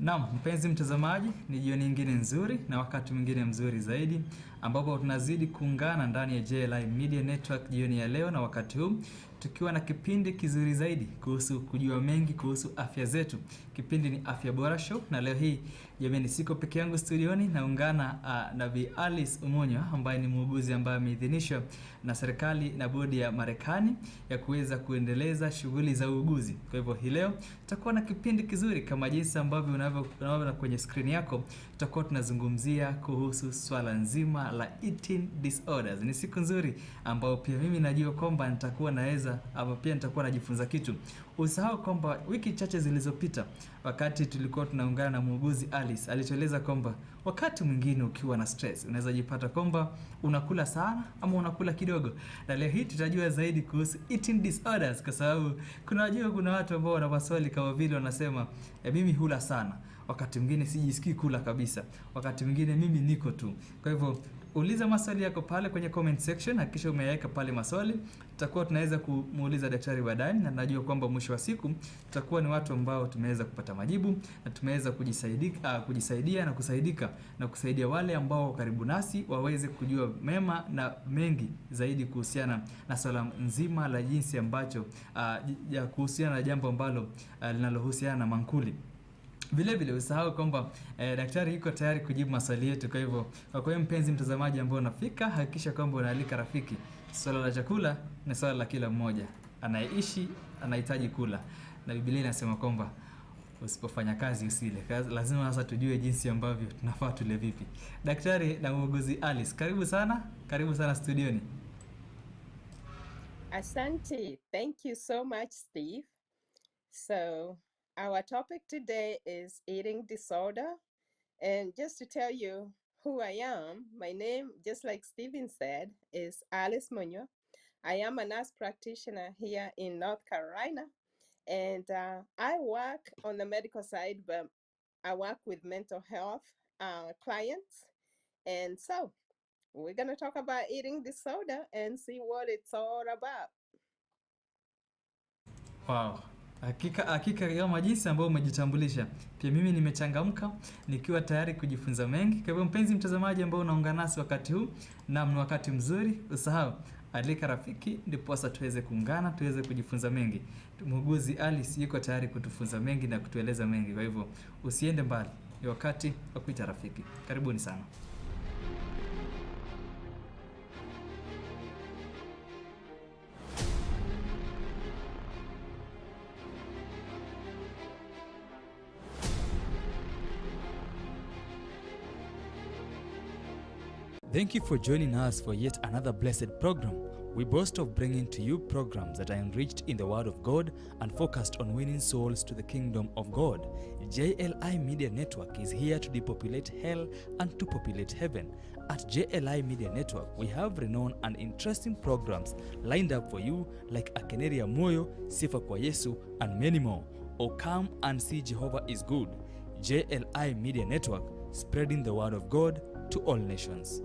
Naam, mpenzi mtazamaji, ni jioni nyingine nzuri na wakati mwingine mzuri zaidi ambapo tunazidi kuungana ndani ya JLI Media Network jioni ya leo na wakati huu tukiwa na kipindi kizuri zaidi kuhusu kujua mengi kuhusu afya zetu. Kipindi ni Afya Bora Show na leo hii jamani siko peke yangu studioni, naungana na Bi Alice Munyua ambaye ni muuguzi ambaye ameidhinishwa na serikali na bodi ya Marekani ya kuweza kuendeleza shughuli za uuguzi. Kwa hivyo hii leo tutakuwa na kipindi kizuri kama jinsi ambavyo unavyoona kwenye screen yako. Tutakuwa tunazungumzia kuhusu swala nzima la eating disorders. Ni siku nzuri ambao pia mimi najua kwamba nitakuwa naweza ama pia nitakuwa najifunza kitu. Usahau kwamba wiki chache zilizopita wakati tulikuwa tunaungana na muuguzi Alice alitueleza kwamba wakati mwingine ukiwa na stress unaweza jipata kwamba unakula sana ama unakula kidogo. Na leo hii tutajua zaidi kuhusu eating disorders kwa sababu kuna watu ambao wana maswali kama vile wanasema mimi hula sana, wakati mwingine sijisikii kula kabisa, wakati mwingine mimi niko tu. Kwa hivyo uliza maswali yako pale kwenye comment section, hakikisha umeweka pale maswali. Tutakuwa tunaweza kumuuliza daktari baadaye na najua kwamba mwisho wa siku tutakuwa ni watu ambao tumeweza kupata majibu na tumeweza kujisaidia na kusaidika na kusaidia wale ambao karibu nasi waweze kujua mema na mengi zaidi kuhusiana na swala nzima la jinsi ambacho kuhusiana na jambo ambalo linalohusiana na mankuli. Vile vile usahau kwamba daktari yuko tayari kujibu maswali yetu. Kwa hivyo kwa mpenzi mtazamaji ambao unafika, hakikisha kwamba unaalika rafiki. Swala la chakula ni swala la kila mmoja. Anayeishi anahitaji kula. Na Biblia inasema kwamba usipofanya kazi usile. Lazima sasa tujue jinsi ambavyo tunafaa tule vipi. Daktari na muuguzi Alice, karibu sana studioni. Asante. Thank you so much, Steve. So our topic today is eating disorder. And just to tell you who I am, my name, just like Steven said, is Alice Munyua. I am a nurse practitioner here in North Carolina. And I work on the medical side, but I work with mental health clients. And so we're going to talk about eating disorder and see what it's all about. Wow. Hakika kama jinsi ambao umejitambulisha, pia mimi nimechangamka nikiwa tayari kujifunza mengi. Kwa hivyo mpenzi mtazamaji ambao unaungana nasi wakati huu, na ni wakati mzuri, usahau alika rafiki ndipo sasa tuweze kuungana, tuweze kujifunza mengi. Muuguzi Alice yuko tayari kutufunza mengi na kutueleza mengi. Kwa hivyo usiende mbali, ni wakati wa kuita rafiki. Karibuni sana. Thank you for joining us for yet another blessed program. We boast of bringing to you programs that are enriched in the Word of God and focused on winning souls to the kingdom of God. JLI Media Network is here to depopulate hell and to populate heaven. At JLI Media Network, we have renowned and interesting programs lined up for you like Akeneri ya Moyo, Sifa kwa Yesu, and many more. Oh, come and see Jehovah is good. JLI Media Network, spreading the Word of God to all nations.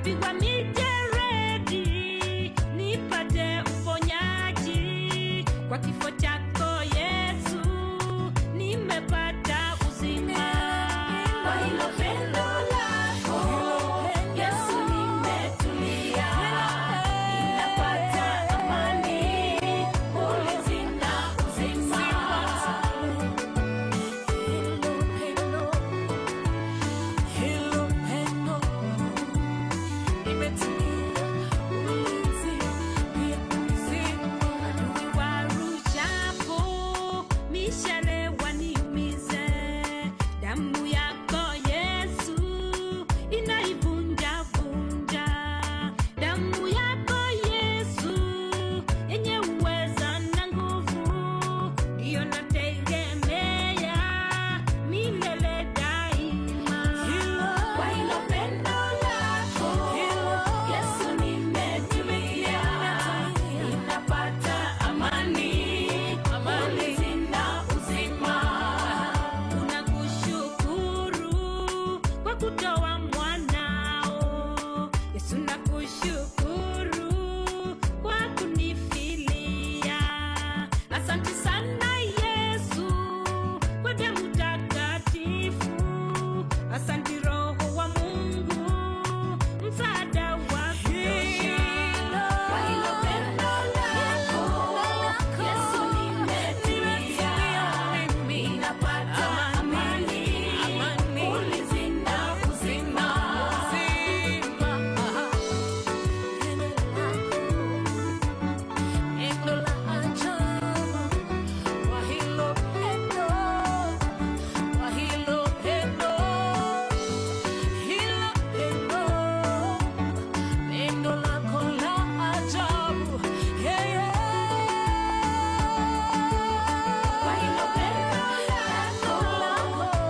nimepigwa mijeredi nipate uponyaji kwa kifo chako Yesu nimepata uzima kwa hilo pendo lako Yesu nimetulia ninapata amani ulinzi na uzima hilo pendo nimetulia ulinzi pia uzima adui warushapo mishale waniumize damu yako Yesu inaivunja vunja damu yako Yesu yenye uweza na nguvu ndiyo nategemea milele daima kwa hilo pendo lako Yesu nimetulia ninapata amani ulinzi na uzima unakushukuru kwa kutoa mwanao Yesu nakushukuru kwa kunifilia asante sana Yesu kwa damu takatifu asante Roho wa Mungu msaada wa kutosha kwa hilo pendo lako Yesu nimetulia ninapata amani ulinzi na uzima Endo la ajabu kwa hilo pendo pendo lako la ajabu kwa hilo pendo lako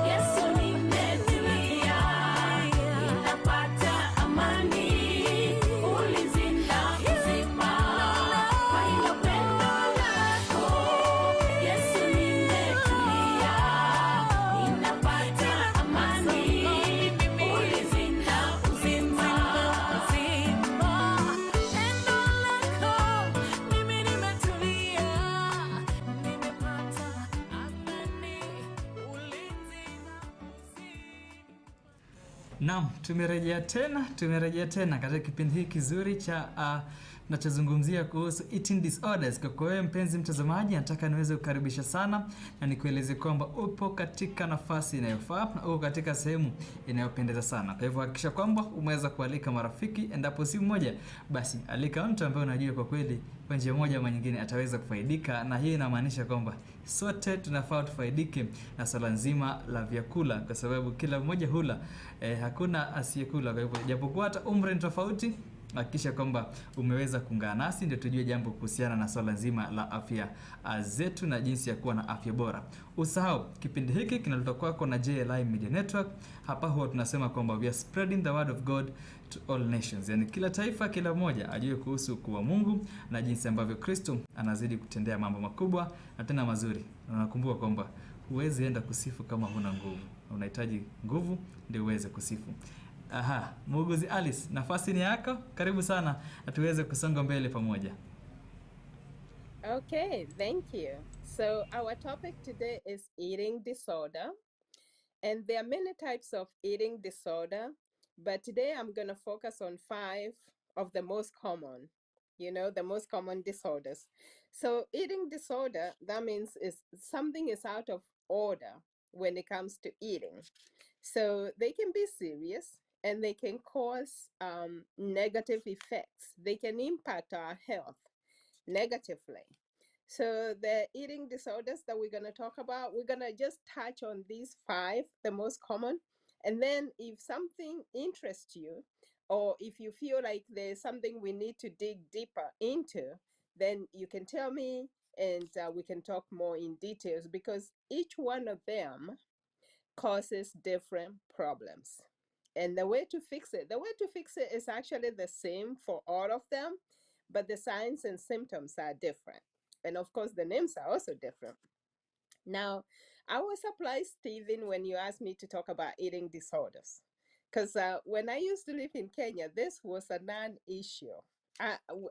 Yesu nimetulia ninapata amani ulinzi na uzima kwa hilo pendo lako Yesu nimetulia ninapata amani ulinzi na uzima pendo lako mimi nimetulia nimepata amani ulinzi na uzima Naam, tumerejea tena katika kipindi hiki kizuri cha nachozungumzia kuhusu eating disorders. Kwa wewe mpenzi mtazamaji, nataka niweze kukaribisha sana na nikueleze kwamba upo katika nafasi inayofaa na upo katika sehemu inayopendeza sana. Kwa hivyo hakikisha kwamba umeweza kualika marafiki, endapo si mmoja, basi alika mtu ambaye unajua kwa kweli kwa njia moja ama nyingine ataweza kufaidika, na hii inamaanisha kwamba sote tunafaa tufaidike na swala nzima la vyakula, kwa sababu kila mmoja hula, hakuna asiyekula. Kwa hivyo japokuwa hata umri ni tofauti, hakikisha kwamba umeweza kuungana nasi ndio tujue jambo kuhusiana na swala nzima la afya zetu na jinsi ya kuwa na afya bora. Usahau kipindi hiki kinaletwa kwako na JLI Media Network. Hapa huwa tunasema kwamba we are spreading the word of God to all nations, yani kila taifa, kila mmoja ajue kuhusu kuwa Mungu na jinsi ambavyo Kristo anazidi kutendea mambo makubwa na tena mazuri. Na nakumbuka kwamba huwezi enda kusifu kama huna nguvu. Unahitaji nguvu ndio uweze kusifu. Muuguzi Alice, nafasi ni yako. Karibu sana na tuweze kusonga mbele pamoja. Okay, thank you. So our topic today is eating disorder. And there are many types of eating disorder, but today I'm going to focus on 5 of the most common, the most common disorders. So eating disorder, that means something is out of order when it comes to eating. So they can be serious and they can cause negative effects. They can impact our health negatively. So the eating disorders that we're going to talk about, we're going to just touch on these 5, the most common. And then if something interests you, or if you feel like there's something we need to dig deeper into, then you can tell me and we can talk more in details, because each one of them causes different problems. And the way to fix it is actually the same for all of them, but the signs and symptoms are different. And of course, the names are also different. Now, I was surprised, Stephen, when you asked me to talk about eating disorders. Because when I used to live in Kenya, this was a non-issue.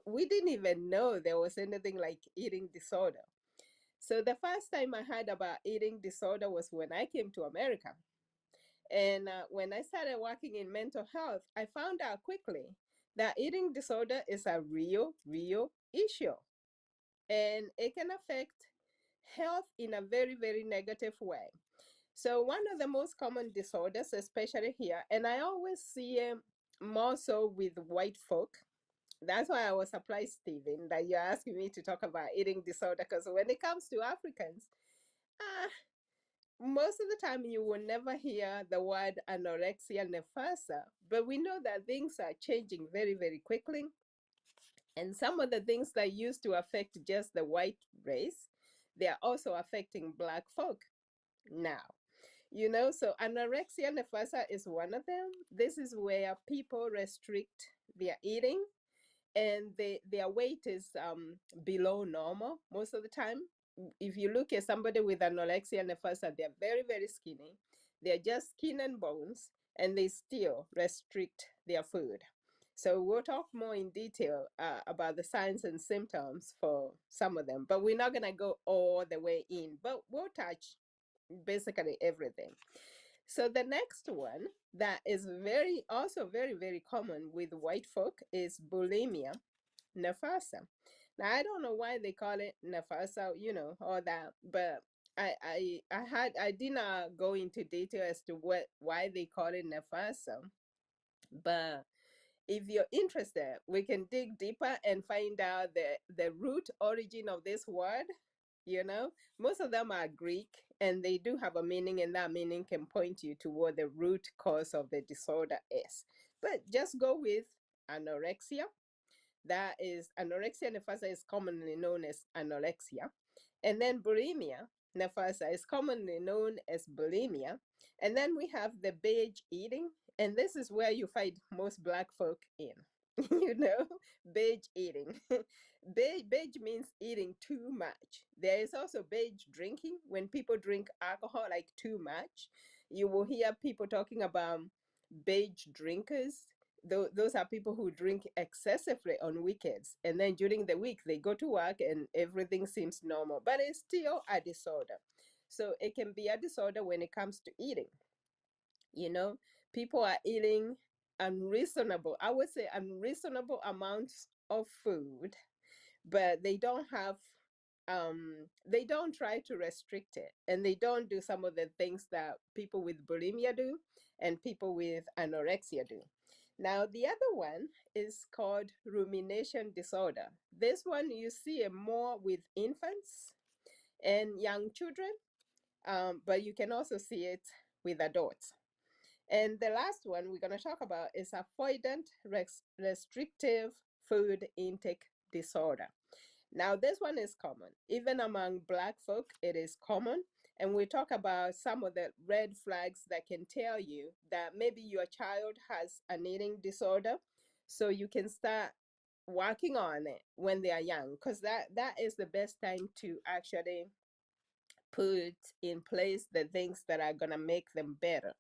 We didn't even know there was anything like eating disorder. So the first time I heard about eating disorder was when I came to America. And when I started working in mental health, I found out quickly that eating disorder is a real issue. And it can affect health in a very negative way. So one of the most common disorders, especially here, and I always see it more so with white folk. That's why I was surprised, Stephen, that you're asking me to talk about eating disorder. Because when it comes to Africans, uh, most of the time you will never hear the word anorexia nervosa, but we know that things are changing very quickly. And some of the things that used to affect just the white race, they are also affecting black folk now. You know, so anorexia nervosa is one of them. This is where people restrict their eating and their weight is below normal most of the time. If you look at somebody with anorexia nervosa, they're very skinny. They're just skin and bones, and they still restrict their food. So we'll talk more in detail about the signs and symptoms for some of them, but we're not gonna go all the way in, but we'll touch basically everything. So the next one that is very common with white folk is bulimia nervosa. Now I don't know why they call it nervosa, you know, all that, but I did not go into detail as to why they call it nervosa. But if you're interested, we can dig deeper and find out the root origin of this word. You know, most of them are Greek and they do have a meaning, and that meaning can point you to what the root cause of the disorder is. But just go with anorexia. That is, anorexia nervosa is commonly known as anorexia. And then bulimia nervosa is commonly known as bulimia. And then we have the binge eating, and this is where you find most black folk in. You know, binge eating. Binge means eating too much. There is also binge drinking, when people drink alcohol like too much. You will hear people talking about binge drinkers. Those are people who drink excessively on weekends, and then during the week they go to work and everything seems normal, but it's still a disorder. So it can be a disorder when it comes to eating. You know, people are eating unreasonable, I would say unreasonable amounts of food, but they don't try to restrict it, and they don't do some of the things that people with bulimia do and people with anorexia do. Now the other one is called rumination disorder. This one you see it more with infants and young children, but you can also see it with adults. And the last one we're going to talk about is avoidant restrictive food intake disorder. Now, this one is common. Even among Black folk, it is common. And we talk about some of the red flags that can tell you that maybe your child has an eating disorder. So you can start working on it when they are young, because that is the best time to actually put in place the things that are going to make them better.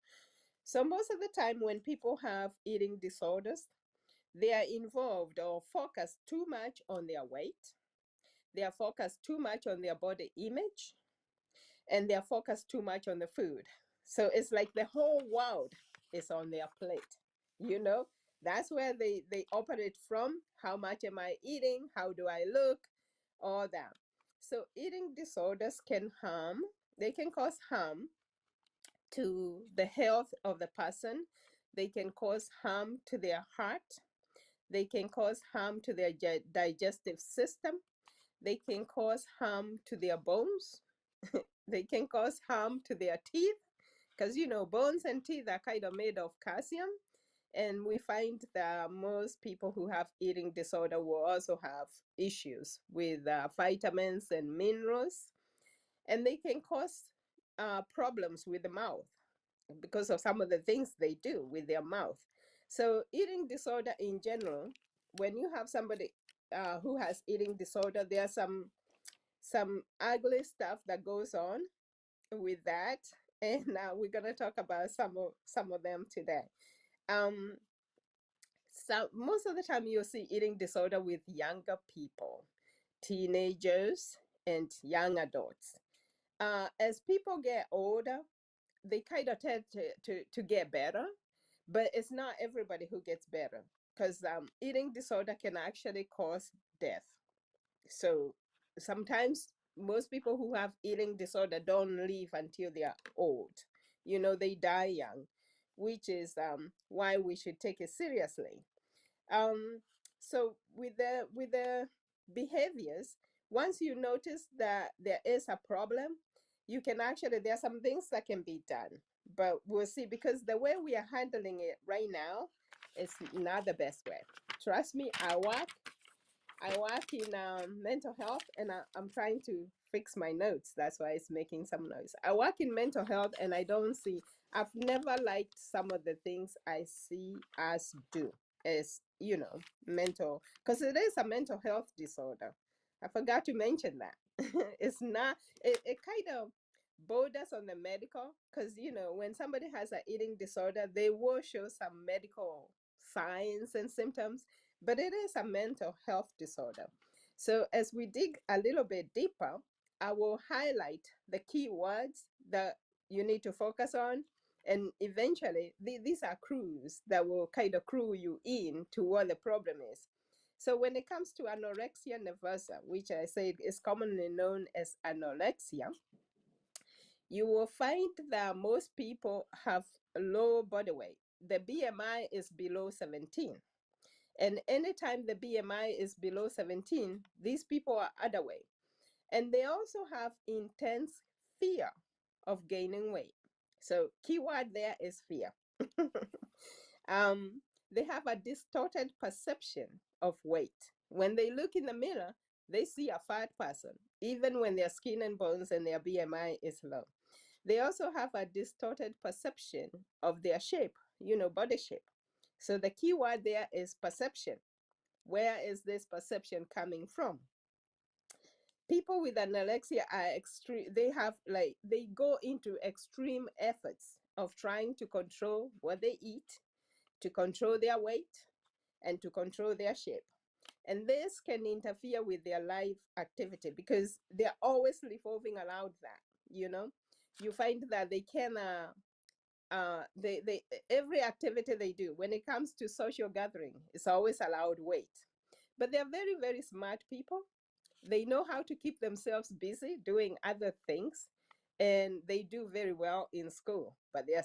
So most of the time when people have eating disorders, they are involved or focused too much on their weight. They are focused too much on their body image, and they are focused too much on the food. So it's like the whole world is on their plate. You know, that's where they operate from. How much am I eating? How do I look? All that. So eating disorders they can cause harm to the health of the person. They can cause harm to their heart. They can cause harm to their digestive system. They can cause harm to their bones. They can cause harm to their teeth, because you know bones and teeth are kind of made of calcium, and we find that most people who have eating disorder will also have issues with vitamins and minerals, and they can cause problems with the mouth because of some of the things they do with their mouth. So eating disorder in general, when you have somebody who has eating disorder, there are some ugly stuff that goes on with that, and we're going to talk about some of them today. Um, so most of the time you'll see eating disorder with younger people, teenagers, and young adults. As people get older, they kind of tend to get better, but it's not everybody who gets better because eating disorder can actually cause death. So sometimes most people who have eating disorder don't live until they are old. You know, they die young, which is why we should take it seriously. Um, so with the behaviors, once you notice that there is a problem, you can actually there are some things that can be done. But we'll see because the way we are handling it right now is not the best way. Trust me, I work in mental health, and I'm trying to fix my notes. That's why it's making some noise. I work in mental health, and I don't see. I've never liked some of the things I see us do as mental, because it is a mental health disorder. I forgot to mention that. It's not. It kind of borders on the medical, because when somebody has an eating disorder, they will show some medical signs and symptoms, but it is a mental health disorder. So as we dig a little bit deeper, I will highlight the key words that you need to focus on. And eventually, these are clues that will kind of clue you in to what the problem is. So when it comes to anorexia nervosa, which I said is commonly known as anorexia, you will find that most people have low body weight. The BMI is below 17. And anytime the BMI is below 17, these people are underweight. And they also have intense fear of gaining weight. So keyword there is fear. They have a distorted perception of weight. When they look in the mirror, they see a fat person, even when their skin and bones and their BMI is low. They also have a distorted perception of their shape, body shape. So the key word there is perception. Where is this perception coming from? People with anorexia are extreme. They go into extreme efforts of trying to control what they eat, to control their weight, and to control their shape. And this can interfere with their life activity because they're always revolving around that. You find that they can they every activity they do when it comes to social gathering is always allowed weight. But they're very, very smart people. They know how to keep themselves busy doing other things, and they do very well in school, but they're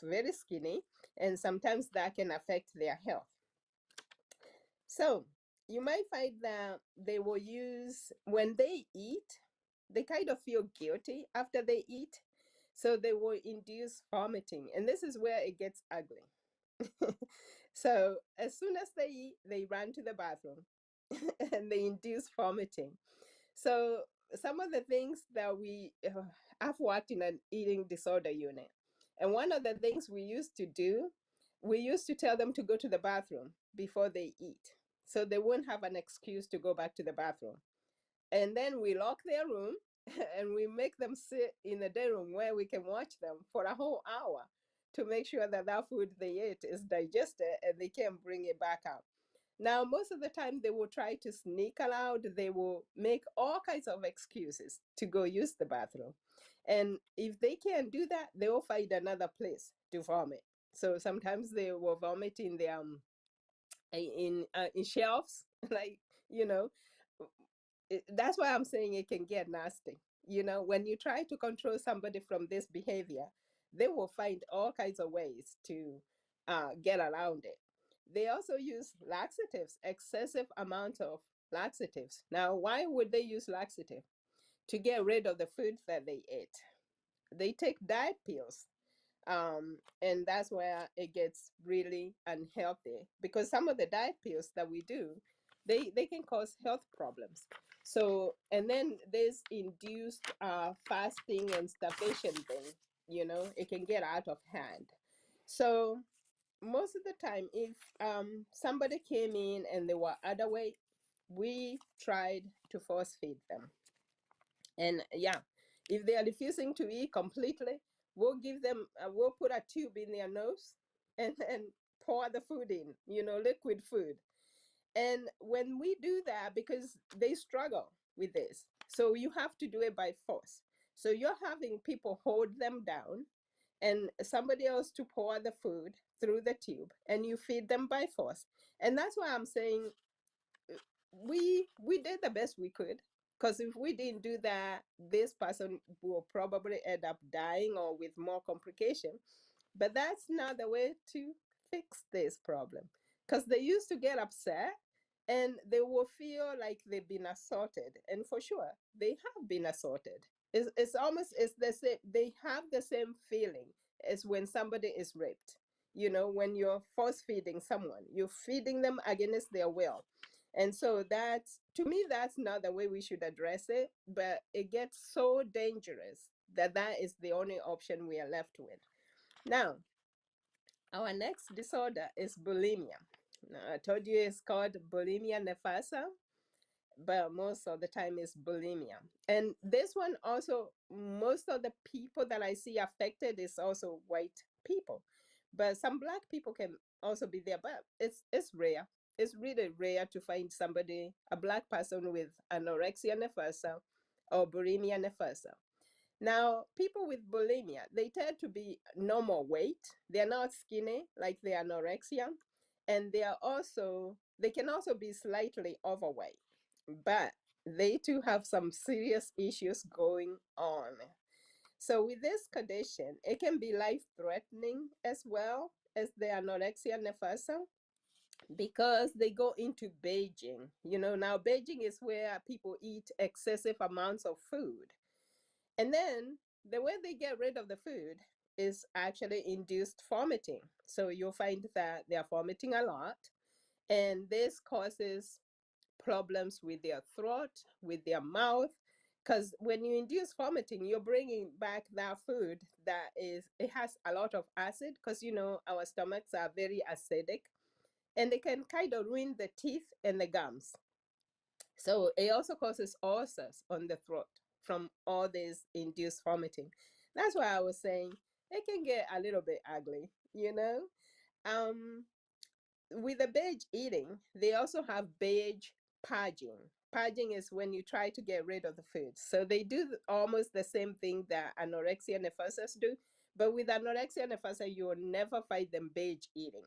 very skinny, and sometimes that can affect their health. So you might find that they will use, when they eat, they kind of feel guilty after they eat. So they will induce vomiting. And this is where it gets ugly. So as soon as they eat, they run to the bathroom and they induce vomiting. So some of the things that I've worked in an eating disorder unit. And one of the things we used to do, we used to tell them to go to the bathroom before they eat. So they won't have an excuse to go back to the bathroom. And then we lock their room and we make them sit in the day room where we can watch them for a whole hour to make sure that that food they ate is digested and they can bring it back out. Now, most of the time, they will try to sneak around. They will make all kinds of excuses to go use the bathroom. And if they can't do that, they will find another place to vomit. So sometimes they will vomit in the in shelves, like you know. That's why I'm saying it can get nasty. When you try to control somebody from this behavior, they will find all kinds of ways to get around it. They also use laxatives, excessive amount of laxatives. Now, why would they use laxative? To get rid of the food that they ate. They take diet pills. And that's where it gets really unhealthy because some of the diet pills that we do, they can cause health problems. So, and then there's induced fasting and starvation thing, it can get out of hand. So most of the time, if somebody came in and they were underweight, we tried to force feed them. And yeah, if they are refusing to eat completely, we'll give them, we'll put a tube in their nose and then pour the food in, liquid food. And when we do that, because they struggle with this, so you have to do it by force. So you're having people hold them down and somebody else to pour the food through the tube, and you feed them by force. And that's why I'm saying we did the best we could, because if we didn't do that, this person will probably end up dying or with more complication. But that's not the way to fix this problem, because they used to get upset and they will feel like they've been assaulted, and for sure they have been assaulted. It's almost, it's the same, they have the same feeling as when somebody is raped. When you're force feeding someone, you're feeding them against their will. And so that's, to me, that's not the way we should address it. But it gets so dangerous that that is the only option we are left with. Now, our next disorder is bulimia. Now, I told you it's called bulimia nefasa, but most of the time it's bulimia. And this one also, most of the people that I see affected is also white people. But some black people can also be there, but it's rare. It's really rare to find somebody, a black person with anorexia nervosa or bulimia nervosa. Now, people with bulimia, they tend to be normal weight. They're not skinny like the anorexia, and they can also be slightly overweight, but they too have some serious issues going on. So with this condition, it can be life-threatening as well as the anorexia nervosa, because they go into beijing. Now beijing is where people eat excessive amounts of food. And then the way they get rid of the food is actually induced vomiting. So you'll find that they are vomiting a lot, and this causes problems with their throat, with their mouth. Because when you induce vomiting, you're bringing back that food that it has a lot of acid, because our stomachs are very acidic, and they can kind of ruin the teeth and the gums. So it also causes ulcers on the throat from all this induced vomiting. That's why I was saying it can get a little bit ugly. Um, with the binge eating, they also have binge purging. Purging is when you try to get rid of the food. So they do almost the same thing that anorexia nervosa do, but with anorexia nervosa, you will never find them binge eating.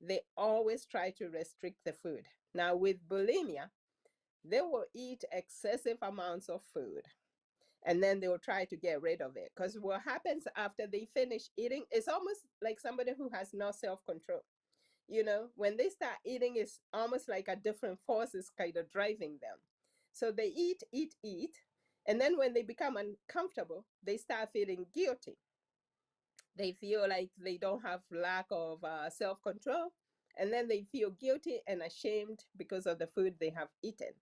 They always try to restrict the food. Now with bulimia, they will eat excessive amounts of food, and then they will try to get rid of it, because what happens after they finish eating is almost like somebody who has no self-control. When they start eating, it's almost like a different force is kind of driving them. So they eat, eat, eat, and then when they become uncomfortable, they start feeling guilty. They feel like they don't have lack of self-control, and then they feel guilty and ashamed because of the food they have eaten.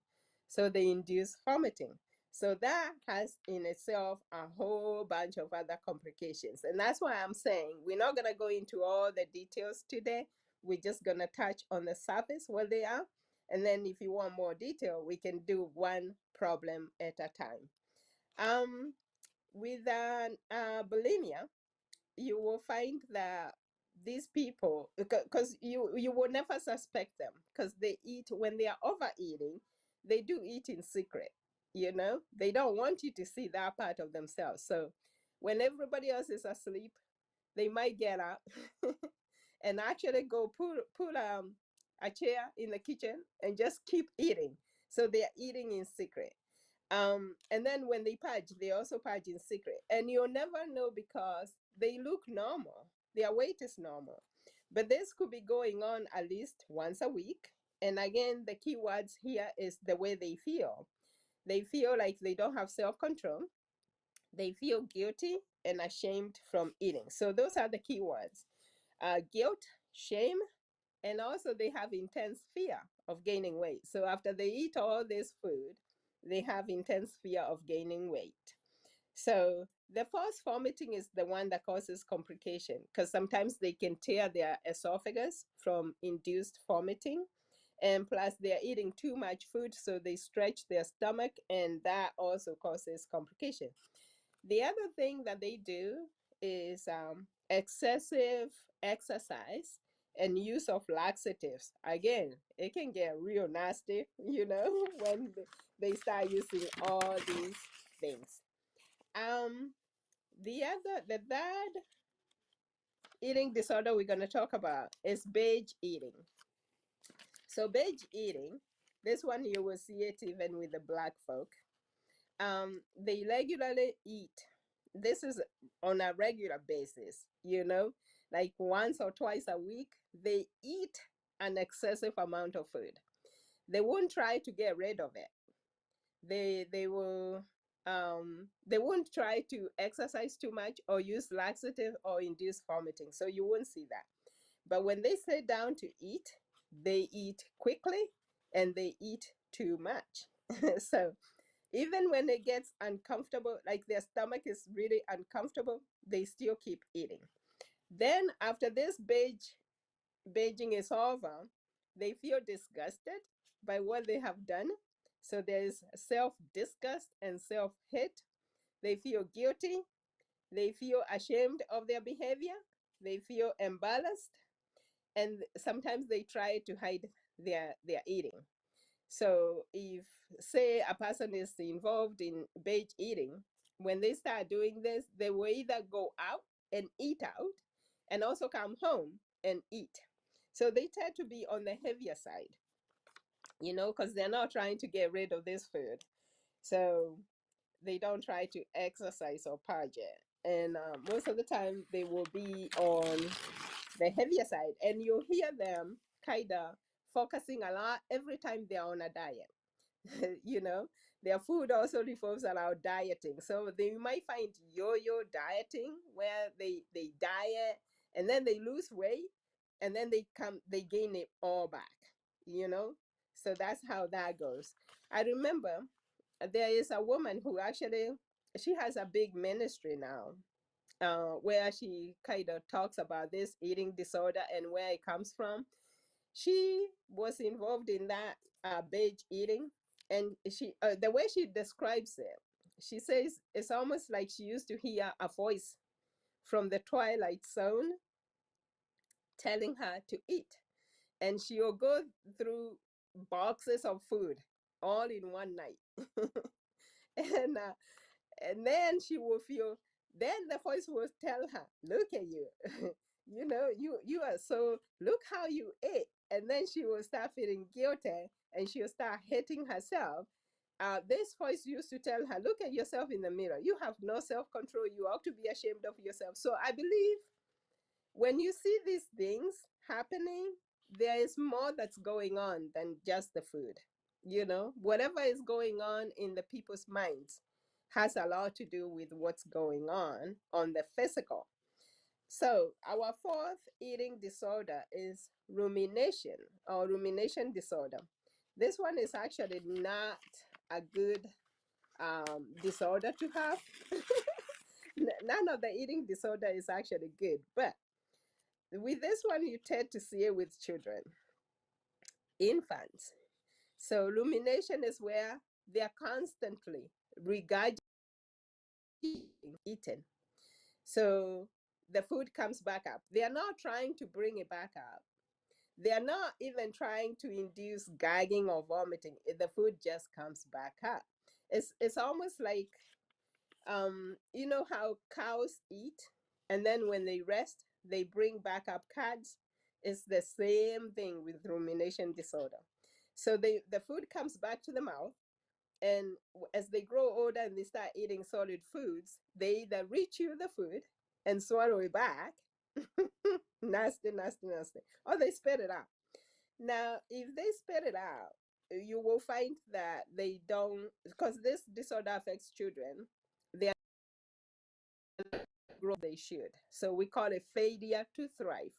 So they induce vomiting. So that has in itself a whole bunch of other complications. And that's why I'm saying we're not going to go into all the details today. We're just going to touch on the surface where they are. And then if you want more detail, we can do one problem at a time. With bulimia, you will find that these people, because you will never suspect them, because they eat, when they are overeating, they do eat in secret. They don't want you to see that part of themselves. So when everybody else is asleep, they might get up and actually go put a chair in the kitchen and just keep eating. So they are eating in secret. And then when they purge, they also purge in secret. And you'll never know, because they look normal. Their weight is normal. But this could be going on at least once a week. And again, the key words here is the way they feel. They feel like they don't have self-control. They feel guilty and ashamed from eating. So those are the key words. Guilt, shame, and also they have intense fear of gaining weight. So after they eat all this food, they have intense fear of gaining weight. So the false vomiting is the one that causes complication, because sometimes they can tear their esophagus from induced vomiting. And plus they're eating too much food, so they stretch their stomach, and that also causes complication. The other thing that they do is excessive exercise and use of laxatives. Again, it can get real nasty, when they start using all these things. The third eating disorder we're going to talk about is binge eating. So binge eating, this one you will see it even with the black folk. They regularly eat. This is on a regular basis, like once or twice a week. They eat an excessive amount of food. They won't try to get rid of it. They won't try to exercise too much or use laxative or induce vomiting. So you won't see that. But when they sit down to eat, they eat quickly and they eat too much. So even when it gets uncomfortable, like their stomach is really uncomfortable, they still keep eating. Then after this binging is over, they feel disgusted by what they have done. So there's self-disgust and self-hate. They feel guilty. They feel ashamed of their behavior. They feel embarrassed. And sometimes they try to hide their eating. So if, say, a person is involved in binge eating, when they start doing this, they will either go out and eat out and also come home and eat. So they tend to be on the heavier side, because they're not trying to get rid of this food. So they don't try to exercise or purge it. And most of the time, they will be on the heavier side. And you'll hear them kind of focusing a lot every time they're on a diet. Their food also revolves around dieting. So they might find yo-yo dieting, where they diet and then they lose weight and then they gain it all back, so that's how that goes. I remember there is a woman who actually, she has a big ministry now, where she kind of talks about this eating disorder and where it comes from. She was involved in that binge eating, and the way she describes it, she says it's almost like she used to hear a voice from the twilight zone telling her to eat, and she will go through boxes of food all in one night. and and then she will feel, then the voice will tell her, look at you. You are so, look how you ate. And then she will start feeling guilty and she'll start hating herself. This voice used to tell her, look at yourself in the mirror, you have no self-control, you ought to be ashamed of yourself. So I believe when you see these things happening, there is more that's going on than just the food. Whatever is going on in the people's minds has a lot to do with what's going on the physical. So our fourth eating disorder is rumination, or rumination disorder. This one is actually not a good disorder to have. None of the eating disorder is actually good, but with this one, you tend to see it with children, infants. So rumination is where they are constantly regurgitating, eating. So the food comes back up. They are not trying to bring it back up. They are not even trying to induce gagging or vomiting. The food just comes back up. It's almost like, you know how cows eat, and then when they rest, they bring back up cuds. It's the same thing with rumination disorder. So the food comes back to the mouth, and as they grow older and they start eating solid foods, they either rechew the food and swallow it back, nasty, nasty, nasty, or they spit it out. Now, if they spit it out, you will find that they don't, because this disorder affects children, they grow they should. So we call it failure to thrive.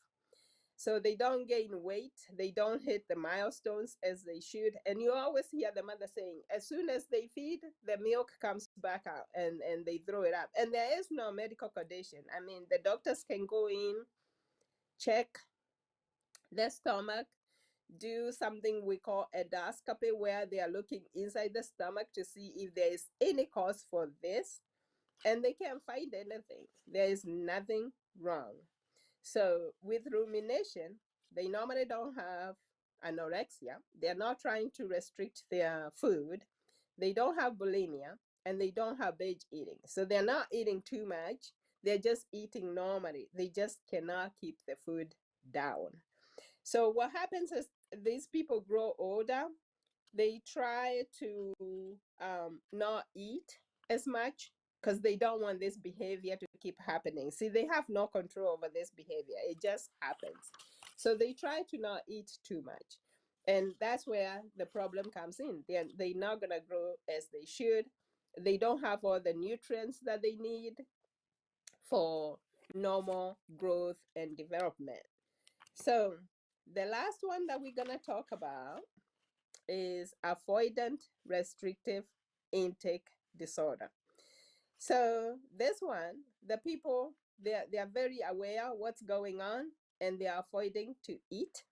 So they don't gain weight, they don't hit the milestones as they should. And you always hear the mother saying, as soon as they feed, the milk comes back out and they throw it up. And there is no medical condition. I mean, the doctors can go in, check the stomach, do something we call endoscopy, where they are looking inside the stomach to see if there is any cause for this. And they can't find anything. There is nothing wrong. So with rumination, They normally don't have anorexia. They're not trying to restrict their food. They don't have bulimia, and they don't have binge eating. So they're not eating too much. They're just eating normally. They just cannot keep the food down. So what happens is these people grow older. They try to not eat as much because they don't want this behavior to keep happening. See, they have no control over this behavior. It just happens. So they try to not eat too much. And that's where the problem comes in. They're not going to grow as they should. They don't have all the nutrients that they need for normal growth and development. So the last one that we're going to talk about is avoidant restrictive intake disorder. So this one, the people, they are very aware what's going on, and they are avoiding to eat,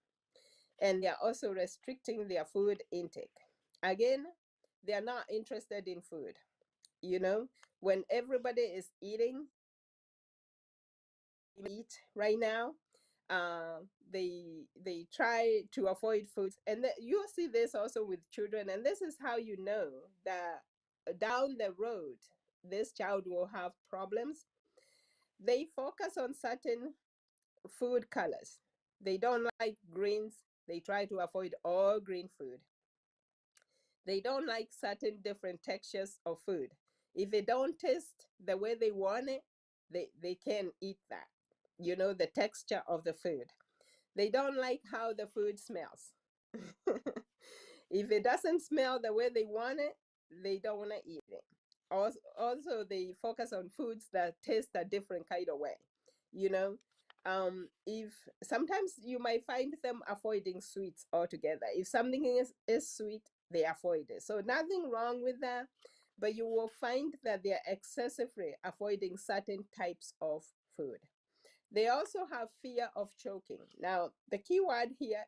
and they are also restricting their food intake. Again, they are not interested in food. You know, when everybody is eating, eat right now, they try to avoid foods, and you'll see this also with children. And this is how you know that down the road this child will have problems. They focus on certain food colors. They don't like greens. They try to avoid all green food. They don't like certain different textures of food. If it don't taste the way they want it, they can't eat that. You know, the texture of the food. They don't like how the food smells. If it doesn't smell the way they want it, they don't want to eat it. Also, they focus on foods that taste a different kind of way. You know, if sometimes you might find them avoiding sweets altogether. If something is sweet, they avoid it. So nothing wrong with that, but you will find that they're excessively avoiding certain types of food. They also have fear of choking. Now, the key word here,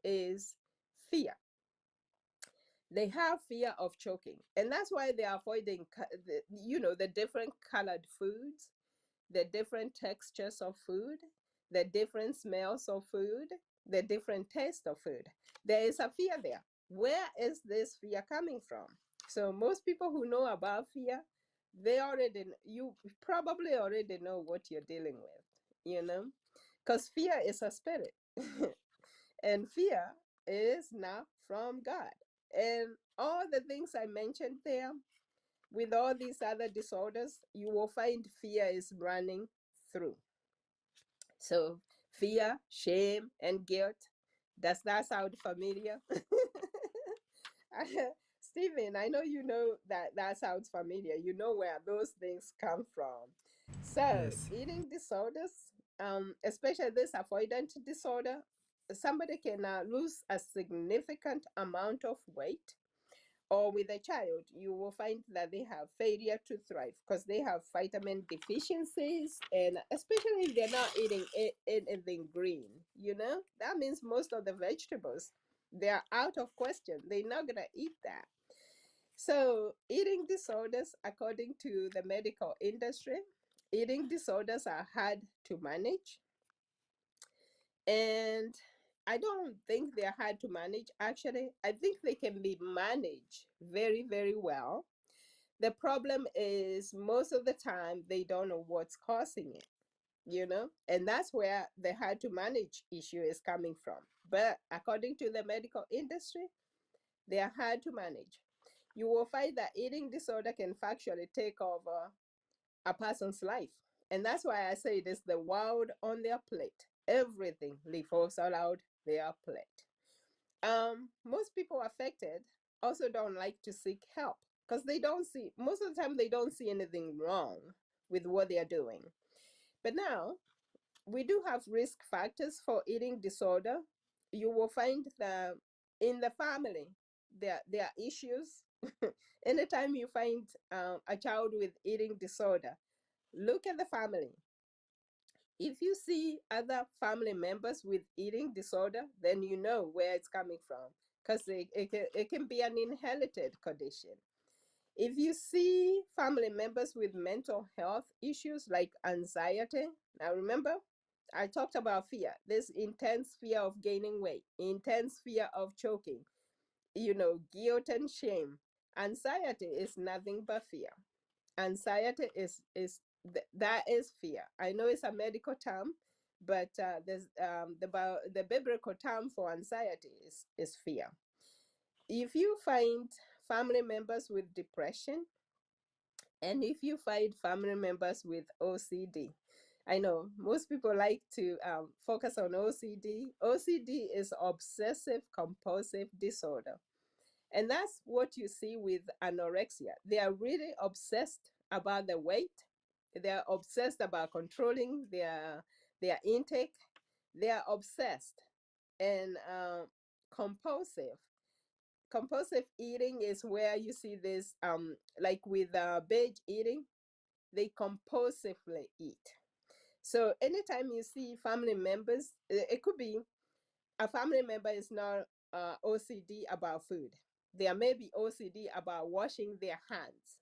is fear. They have fear of choking, and that's why they are avoiding, the different colored foods, the different textures of food, the different smells of food, the different taste of food. There is a fear there. Where is this fear coming from? So most people who know about fear, you probably already know what you're dealing with, because fear is a spirit. And fear is not from God. And all the things I mentioned there, with all these other disorders, you will find fear is running through. So fear, shame, and guilt. Does that sound familiar? Stephen, I know you know that sounds familiar. You know where those things come from. So Yes. eating disorders, especially this avoidant disorder, somebody can lose a significant amount of weight, or with a child, you will find that they have failure to thrive because they have vitamin deficiencies, and especially if they're not eating anything green, that means most of the vegetables, they're out of question. They're not going to eat that. So eating disorders, according to the medical industry, eating disorders are hard to manage. And I don't think they're hard to manage. Actually, I think they can be managed very, very well. The problem is most of the time they don't know what's causing it, and that's where the hard to manage issue is coming from. But according to the medical industry, they are hard to manage. You will find that eating disorder can factually take over a person's life. And that's why I say it is the world on their plate. Everything revolves around their plate. Most people affected also don't like to seek help because most of the time, they don't see anything wrong with what they are doing. But now, we do have risk factors for eating disorder. You will find that in the family, there are issues. Anytime you find a child with eating disorder, look at the family. If you see other family members with eating disorder, then you know where it's coming from, because it can be an inherited condition. If you see family members with mental health issues like anxiety, now remember, I talked about fear, this intense fear of gaining weight, intense fear of choking, guilt and shame. Anxiety is nothing but fear. Anxiety that is fear. I know it's a medical term, but there's the biblical term for anxiety is fear. If you find family members with depression, and if you find family members with OCD, I know most people like to focus on OCD. OCD is obsessive compulsive disorder. And that's what you see with anorexia. They are really obsessed about the weight. They are obsessed about controlling their intake. They are obsessed. And compulsive. Compulsive eating is where you see this, like with binge eating, they compulsively eat. So anytime you see family members, it could be a family member is not OCD about food. They may be OCD about washing their hands.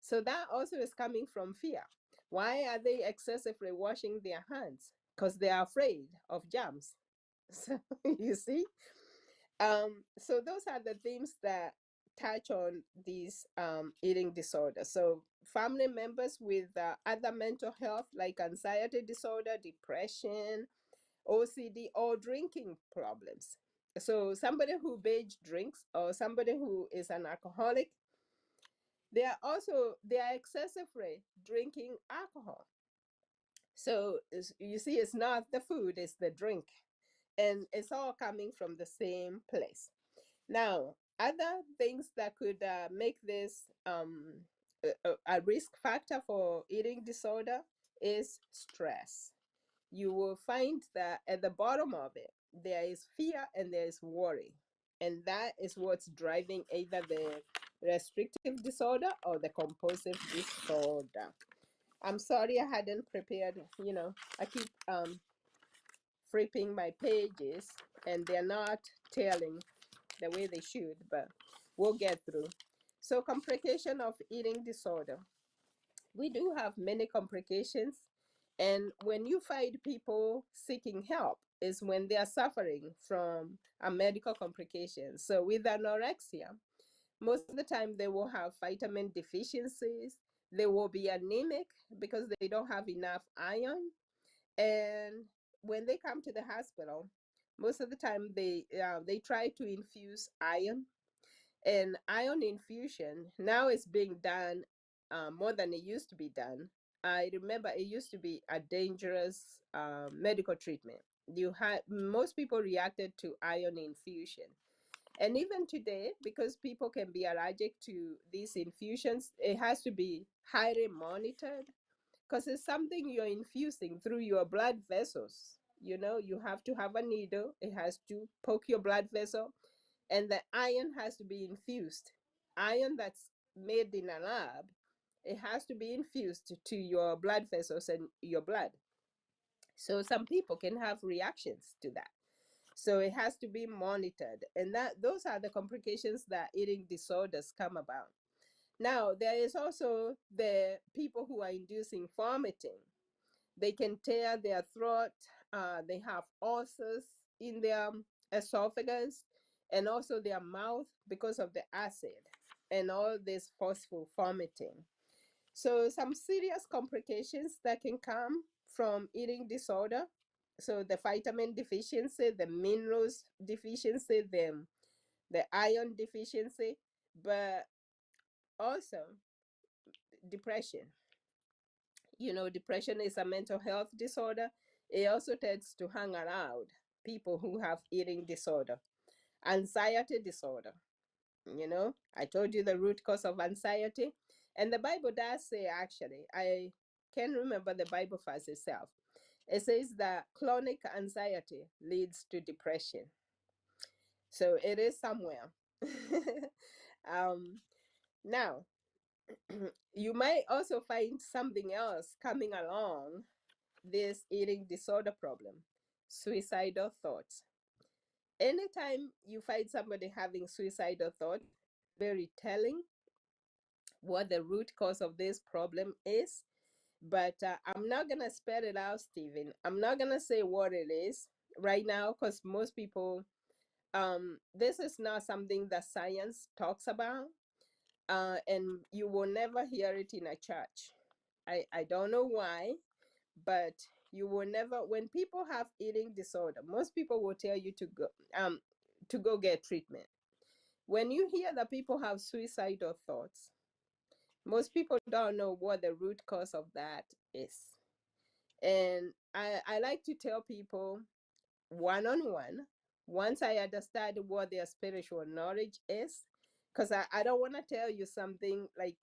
So that also is coming from fear. Why are they excessively washing their hands? Because they are afraid of germs. So you see, so those are the themes that touch on these eating disorders. So family members with other mental health like anxiety disorder, depression, OCD, or drinking problems. So somebody who binge drinks or somebody who is an alcoholic, they are excessively drinking alcohol. So you see, it's not the food, it's the drink, and it's all coming from the same place. Now, other things that could make this a risk factor for eating disorder is stress. You will find that at the bottom of it, there is fear and there is worry. And that is what's driving either the restrictive disorder or the compulsive disorder. I'm sorry I hadn't prepared, I keep flipping my pages and they're not telling the way they should, but we'll get through. So complication of eating disorder. We do have many complications. And when you find people seeking help is when they are suffering from a medical complication. So with anorexia, most of the time they will have vitamin deficiencies. They will be anemic because they don't have enough iron. And when they come to the hospital, most of the time they try to infuse iron, and iron infusion now is being done more than it used to be done. I remember it used to be a dangerous medical treatment. You had most people reacted to iron infusion, and even today, because people can be allergic to these infusions, it has to be highly monitored because it's something you're infusing through your blood vessels. You have to have a needle, it has to poke your blood vessel, and the iron has to be infused. Iron that's made in a lab, it has to be infused to your blood vessels and your blood. So some people can have reactions to that. So it has to be monitored. And those are the complications that eating disorders come about. Now, there is also the people who are inducing vomiting. They can tear their throat. They have ulcers in their esophagus and also their mouth because of the acid and all this forceful vomiting. So some serious complications that can come from eating disorder. So the vitamin deficiency, the minerals deficiency, the iron deficiency, but also depression. Depression is a mental health disorder. It also tends to hang around people who have eating disorder. Anxiety disorder. I told you the root cause of anxiety. And the Bible does say, actually, I can't remember the Bible verse itself. It says that chronic anxiety leads to depression. So it is somewhere. Now, you might also find something else coming along this eating disorder problem: suicidal thoughts. Anytime you find somebody having suicidal thoughts, very telling what the root cause of this problem is, But I'm not gonna spell it out, Stephen. I'm not gonna say what it is right now because most people, this is not something that science talks about, and you will never hear it in a church. I don't know why, but you will never. When people have eating disorder, most people will tell you to go get treatment. When you hear that people have suicidal thoughts, most people don't know what the root cause of that is. And I like to tell people one on one, once I understand what their spiritual knowledge is, because I don't want to tell you something like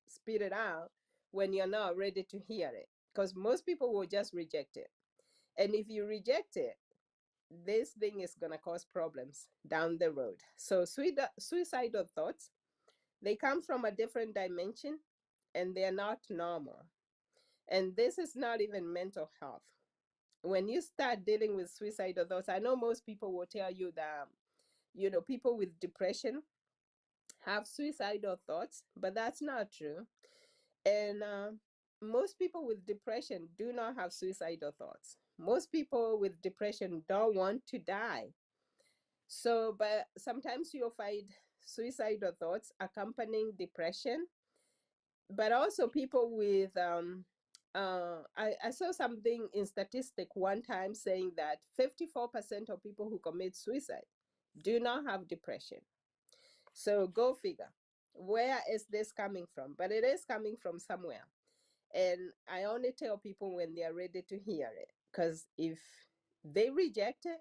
spit it out when you're not ready to hear it, because most people will just reject it. And if you reject it, this thing is going to cause problems down the road. So suicidal thoughts, they come from a different dimension and they're not normal. And this is not even mental health. When you start dealing with suicidal thoughts, I know most people will tell you that, people with depression have suicidal thoughts, but that's not true. And most people with depression do not have suicidal thoughts. Most people with depression don't want to die. So, but sometimes you'll find suicidal thoughts accompanying depression, but also people with I saw something in statistic one time saying that 54% of people who commit suicide do not have depression. So go figure. Where is this coming from? But it is coming from somewhere. And I only tell people when they are ready to hear it. Because if they reject it,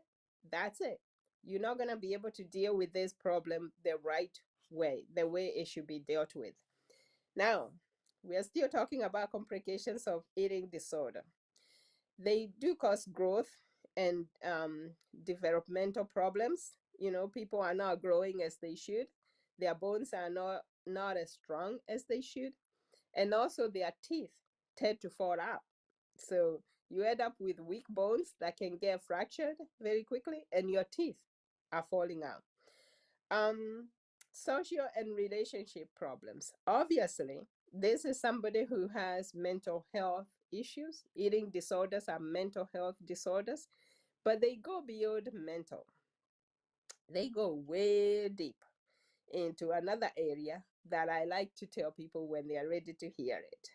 that's it. You're not going to be able to deal with this problem the right way, the way it should be dealt with. Now, we are still talking about complications of eating disorder. They do cause growth and developmental problems. People are not growing as they should. Their bones are not as strong as they should. And also their teeth tend to fall out. So you end up with weak bones that can get fractured very quickly, and your teeth are falling out. Social and relationship problems. Obviously, this is somebody who has mental health issues. Eating disorders are mental health disorders, but they go beyond mental. They go way deep into another area that I like to tell people when they are ready to hear it.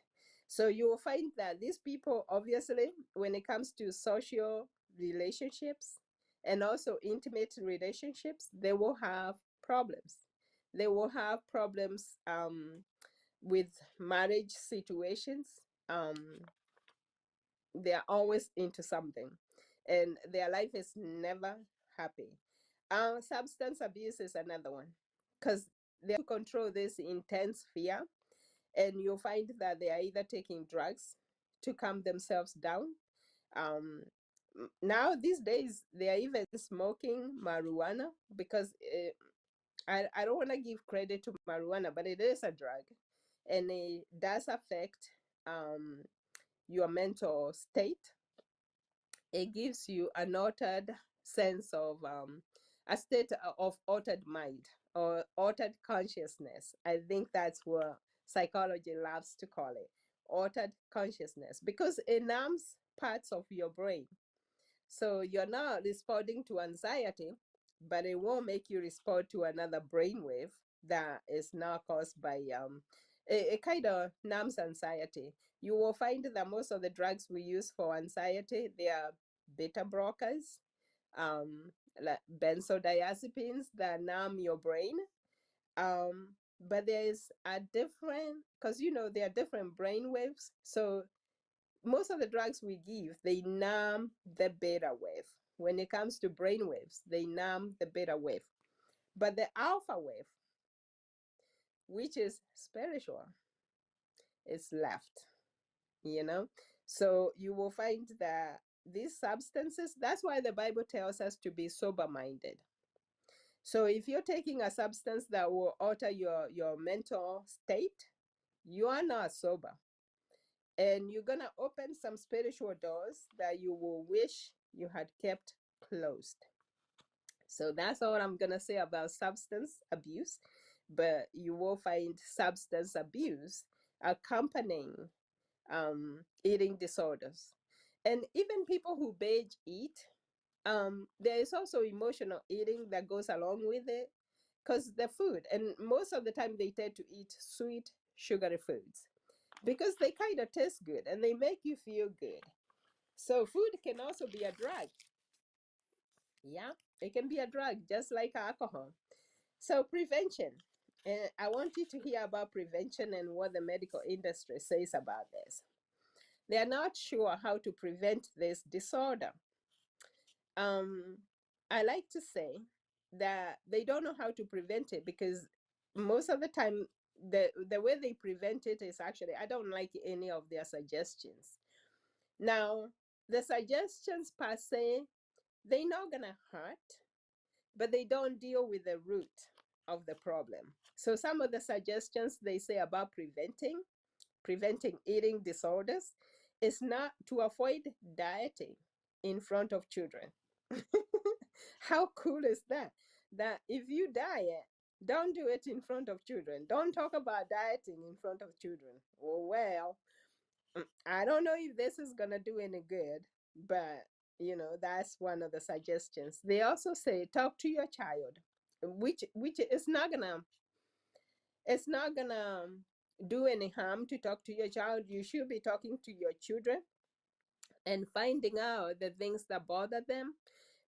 So you will find that these people, obviously, when it comes to social relationships and also intimate relationships, they will have problems. They will have problems with marriage situations. They are always into something, and their life is never happy. Substance abuse is another one, because they have to control this intense fear, and you'll find that they are either taking drugs to calm themselves down. Um, Now these days they are even smoking marijuana because I don't want to give credit to marijuana, but it is a drug, and it does affect your mental state. It gives you an altered sense of a state of altered mind or altered consciousness. I think that's what psychology loves to call it, altered consciousness, because it numbs parts of your brain. So you're not responding to anxiety, but it won't make you respond to another brainwave that is now caused by it kind of numbs anxiety. You will find that most of the drugs we use for anxiety, they are beta blockers, like benzodiazepines that numb your brain. But there is a different, because there are different brain waves. So most of the drugs we give, they numb the beta wave. When it comes to brain waves, they numb the beta wave. But the alpha wave, which is spiritual, is left, you know? So you will find that these substances, that's why the Bible tells us to be sober minded. So if you're taking a substance that will alter your mental state, you are not sober. And you're going to open some spiritual doors that you will wish you had kept closed. So that's all I'm going to say about substance abuse. But you will find substance abuse accompanying eating disorders. And even people who binge eat, there is also emotional eating that goes along with it because the food, and most of the time they tend to eat sweet, sugary foods because they kind of taste good and they make you feel good. So food can also be a drug. Yeah, it can be a drug just like alcohol. So prevention. And I want you to hear about prevention and what the medical industry says about this. They are not sure how to prevent this disorder. Um, I like to say that they don't know how to prevent it because most of the time the way they prevent it is actually, I don't like any of their suggestions. Now, the suggestions per se, they're not gonna hurt, but they don't deal with the root of the problem. So some of the suggestions they say about preventing eating disorders is not to avoid dieting in front of children. How cool is that? That if you diet, don't do it in front of children. Don't talk about dieting in front of children. Well, I don't know if this is gonna do any good, but that's one of the suggestions. They also say talk to your child, which is not gonna, it's not gonna do any harm to talk to your child. You should be talking to your children and finding out the things that bother them.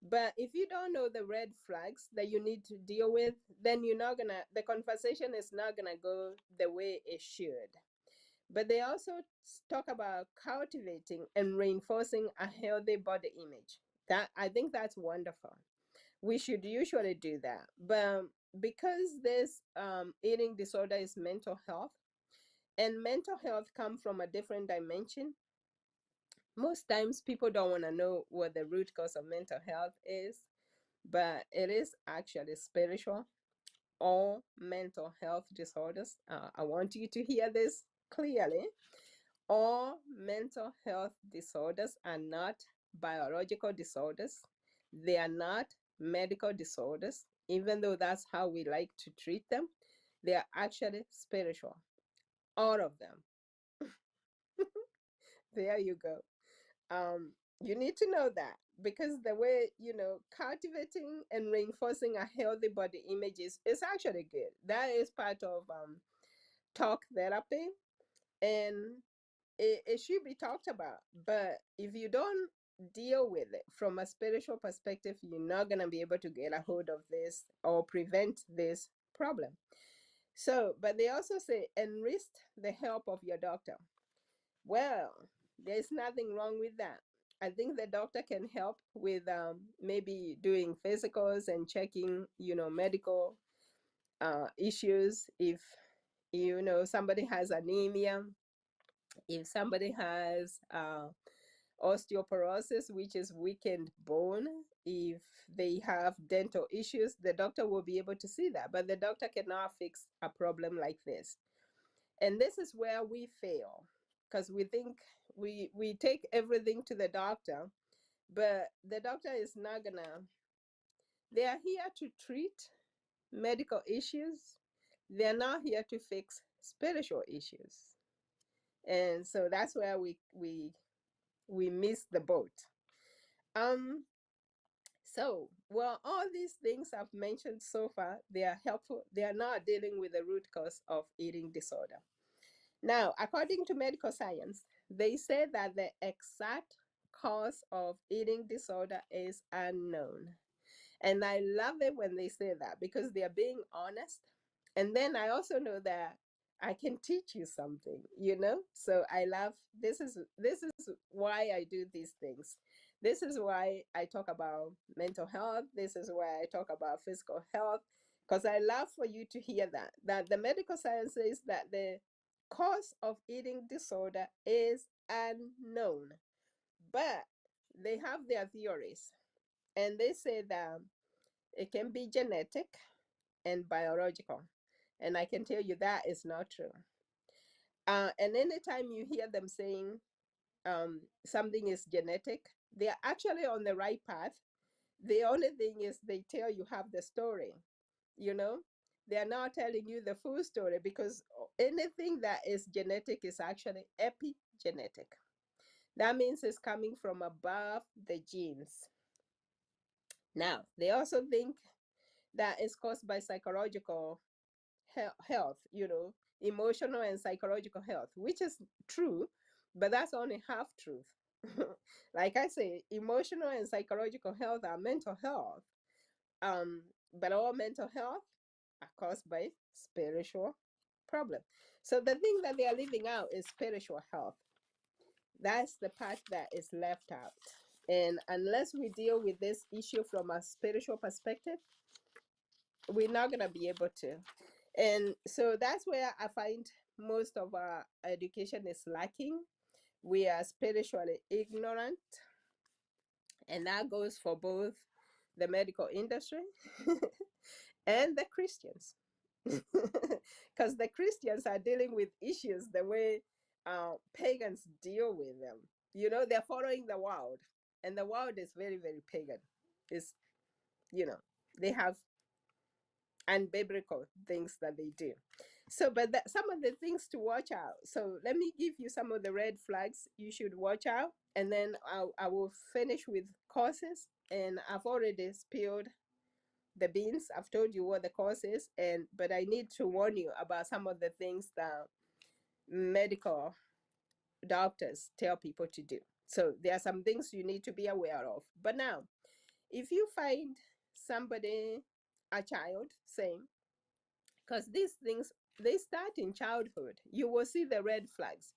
But if you don't know the red flags that you need to deal with, then the conversation is not gonna go the way it should. But they also talk about cultivating and reinforcing a healthy body image. That, I think that's wonderful. We should usually do that. But because this eating disorder is mental health, and mental health come from a different dimension, most times people don't want to know what the root cause of mental health is, but it is actually spiritual. All mental health disorders, I want you to hear this clearly. All mental health disorders are not biological disorders. They are not medical disorders, even though that's how we like to treat them. They are actually spiritual. All of them. There you go. You need to know that because the way, cultivating and reinforcing a healthy body image is actually good. That is part of talk therapy, and it should be talked about. But if you don't deal with it from a spiritual perspective, you're not going to be able to get a hold of this or prevent this problem. So, but they also say enlist the help of your doctor. Well, there's nothing wrong with that. I think the doctor can help with maybe doing physicals and checking, medical issues. If somebody has anemia, if somebody has osteoporosis, which is weakened bone, if they have dental issues, the doctor will be able to see that. But the doctor cannot fix a problem like this. And this is where we fail because we think we take everything to the doctor, but the doctor is not gonna, they are here to treat medical issues. They're not here to fix spiritual issues. And so that's where we miss the boat. Um, so, well, all these things I've mentioned so far, they are helpful. They are not dealing with the root cause of eating disorder. Now, according to medical science, they say that the exact cause of eating disorder is unknown. And I love it when they say that because they are being honest. And then I also know that I can teach you something. So I love, this is why I do these things. This is why I talk about mental health. This is why I talk about physical health, because I love for you to hear that the medical science says that the cause of eating disorder is unknown, but they have their theories, and they say that it can be genetic and biological. And I can tell you that is not true. And anytime you hear them saying something is genetic, they are actually on the right path. The only thing is they tell you half the story, you know? they are now telling you the full story, because anything that is genetic is actually epigenetic. That means it's coming from above the genes. Now, they also think that it's caused by psychological health, emotional and psychological health, which is true, but that's only half truth. Like I say, emotional and psychological health are mental health, um, but all mental health are caused by spiritual problem. So the thing that they are leaving out is spiritual health. That's the part that is left out. And unless we deal with this issue from a spiritual perspective, we're not going to be able to. And so that's where I find most of our education is lacking. We are spiritually ignorant, and that goes for both the medical industry and the Christians. Because the Christians are dealing with issues the way pagans deal with them. They're following the world, and the world is very, very pagan. It's, they have unbiblical things that they do. So, but some of the things to watch out. So, let me give you some of the red flags you should watch out, and then I will finish with causes. And I've already spilled the beans. I've told you what the cause is, but I need to warn you about some of the things that medical doctors tell people to do. So, there are some things you need to be aware of. But now, if you find somebody, a child, saying, because these things, they start in childhood, you will see the red flags.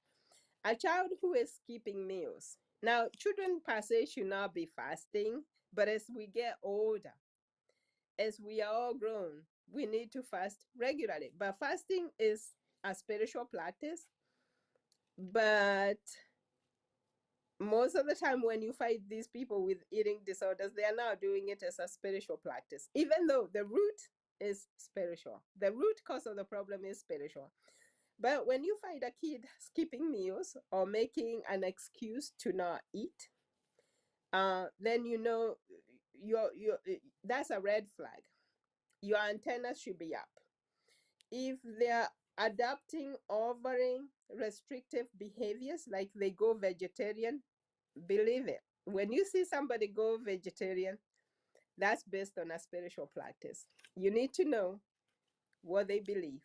A child who is skipping meals. Now, children per se should not be fasting, but as we get older, as we are all grown, we need to fast regularly. But fasting is a spiritual practice. But most of the time, when you fight these people with eating disorders, they are now doing it as a spiritual practice, even though the root is spiritual. The root cause of the problem is spiritual. But when you find a kid skipping meals or making an excuse to not eat, then that's a red flag. Your antennas should be up. If they're adopting overly restrictive behaviors, like they go vegetarian, believe it. When you see somebody go vegetarian, that's based on a spiritual practice. You need to know what they believe.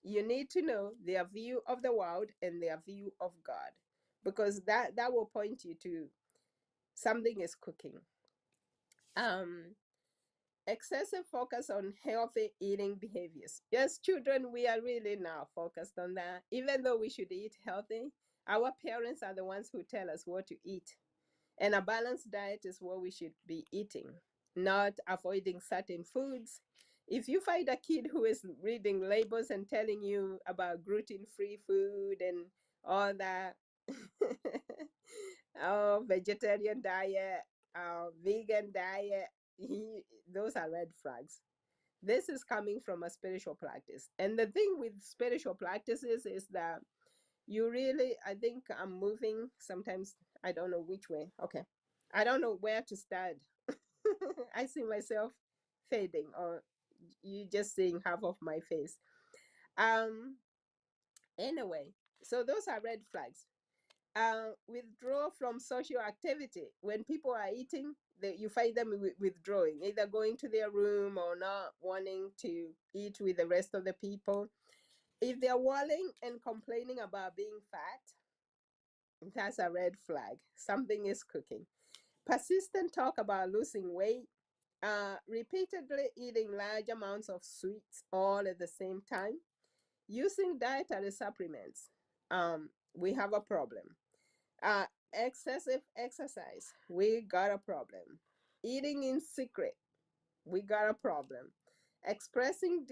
You need to know their view of the world and their view of God, because that will point you to something is cooking. Excessive focus on healthy eating behaviors. Yes, children, we are really now focused on that. Even though we should eat healthy, our parents are the ones who tell us what to eat. And a balanced diet is what we should be eating, not avoiding certain foods. If you find a kid who is reading labels and telling you about gluten-free food and all that, oh, vegetarian diet, vegan diet, those are red flags. This is coming from a spiritual practice. And the thing with spiritual practices is that you really, I think I'm moving sometimes, I don't know which way. Okay. I don't know where to start. I see myself fading, or you just seeing half of my face. Anyway, so those are red flags. Withdraw from social activity. When people are eating, you find them withdrawing, either going to their room or not wanting to eat with the rest of the people. If they're walling and complaining about being fat, that's a red flag. Something is cooking. Persistent talk about losing weight, repeatedly eating large amounts of sweets all at the same time, using dietary supplements. We have a problem. Excessive exercise, we got a problem. Eating in secret, we got a problem. Expressing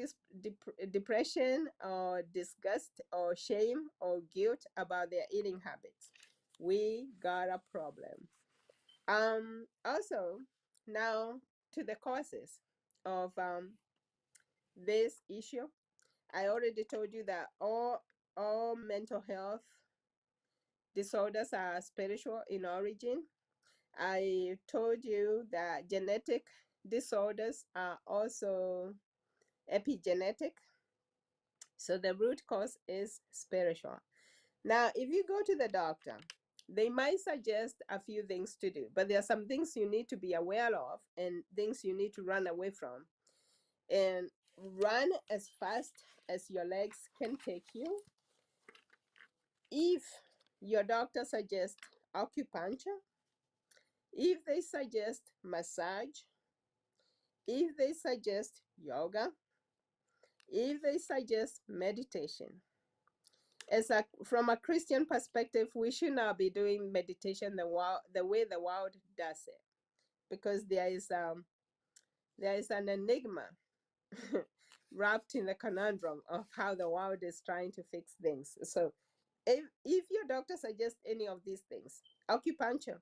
depression or disgust or shame or guilt about their eating habits, we got a problem. Also, now to the causes of this issue. I already told you that all mental health disorders are spiritual in origin. I told you that genetic disorders are also epigenetic. So the root cause is spiritual. Now, if you go to the doctor, they might suggest a few things to do, but there are some things you need to be aware of and things you need to run away from. And run as fast as your legs can take you. If your doctor suggests acupuncture, if they suggest massage, if they suggest yoga, if they suggest meditation, from a Christian perspective, we should not be doing meditation the way the world does it, because there is an enigma wrapped in the conundrum of how the world is trying to fix things. So if your doctor suggests any of these things, acupuncture,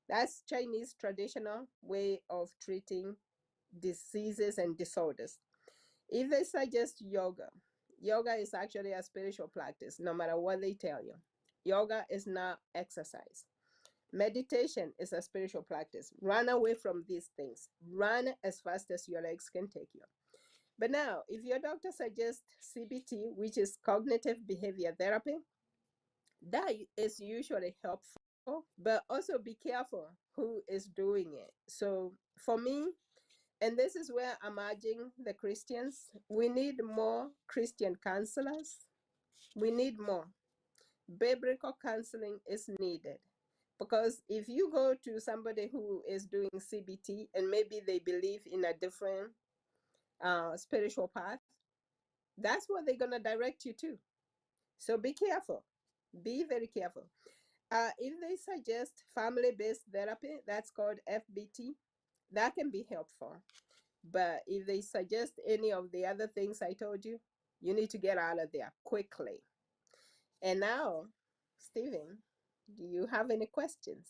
that's Chinese traditional way of treating diseases and disorders. If they suggest yoga, yoga is actually a spiritual practice, no matter what they tell you. Yoga is not exercise. Meditation is a spiritual practice. Run away from these things. Run as fast as your legs can take you. But now, if your doctor suggests CBT, which is cognitive behavior therapy, that is usually helpful, but also be careful who is doing it. So for me, and this is where I'm urging the Christians, we need more Christian counselors. We need more. Biblical counseling is needed. Because if you go to somebody who is doing CBT and maybe they believe in a different spiritual path, that's what they're going to direct you to. So be careful. Be very careful. If they suggest family-based therapy, that's called FBT, that can be helpful. But if they suggest any of the other things I told you, you need to get out of there quickly. And now, Stephen, do you have any questions?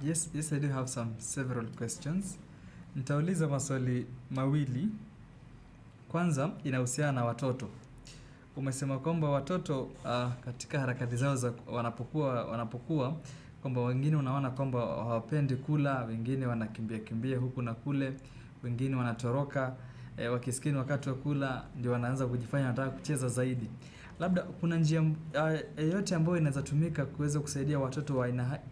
Yes, I do have several questions. Nitauliza maswali mawili. Kwanza inahusiana na watoto. Umesema kwamba watoto katika harakati zao za wanapokuwa kwamba wengine unaona kwamba hawapendi kula, wengine wanakimbia huku na kule, wengine wanatoroka, wakisikia wakati wa kula ndio wanaanza kujifanya wanataka kucheza zaidi. Labda kuna njia yoyote ambayo inaweza tumika kuweza kusaidia watoto wa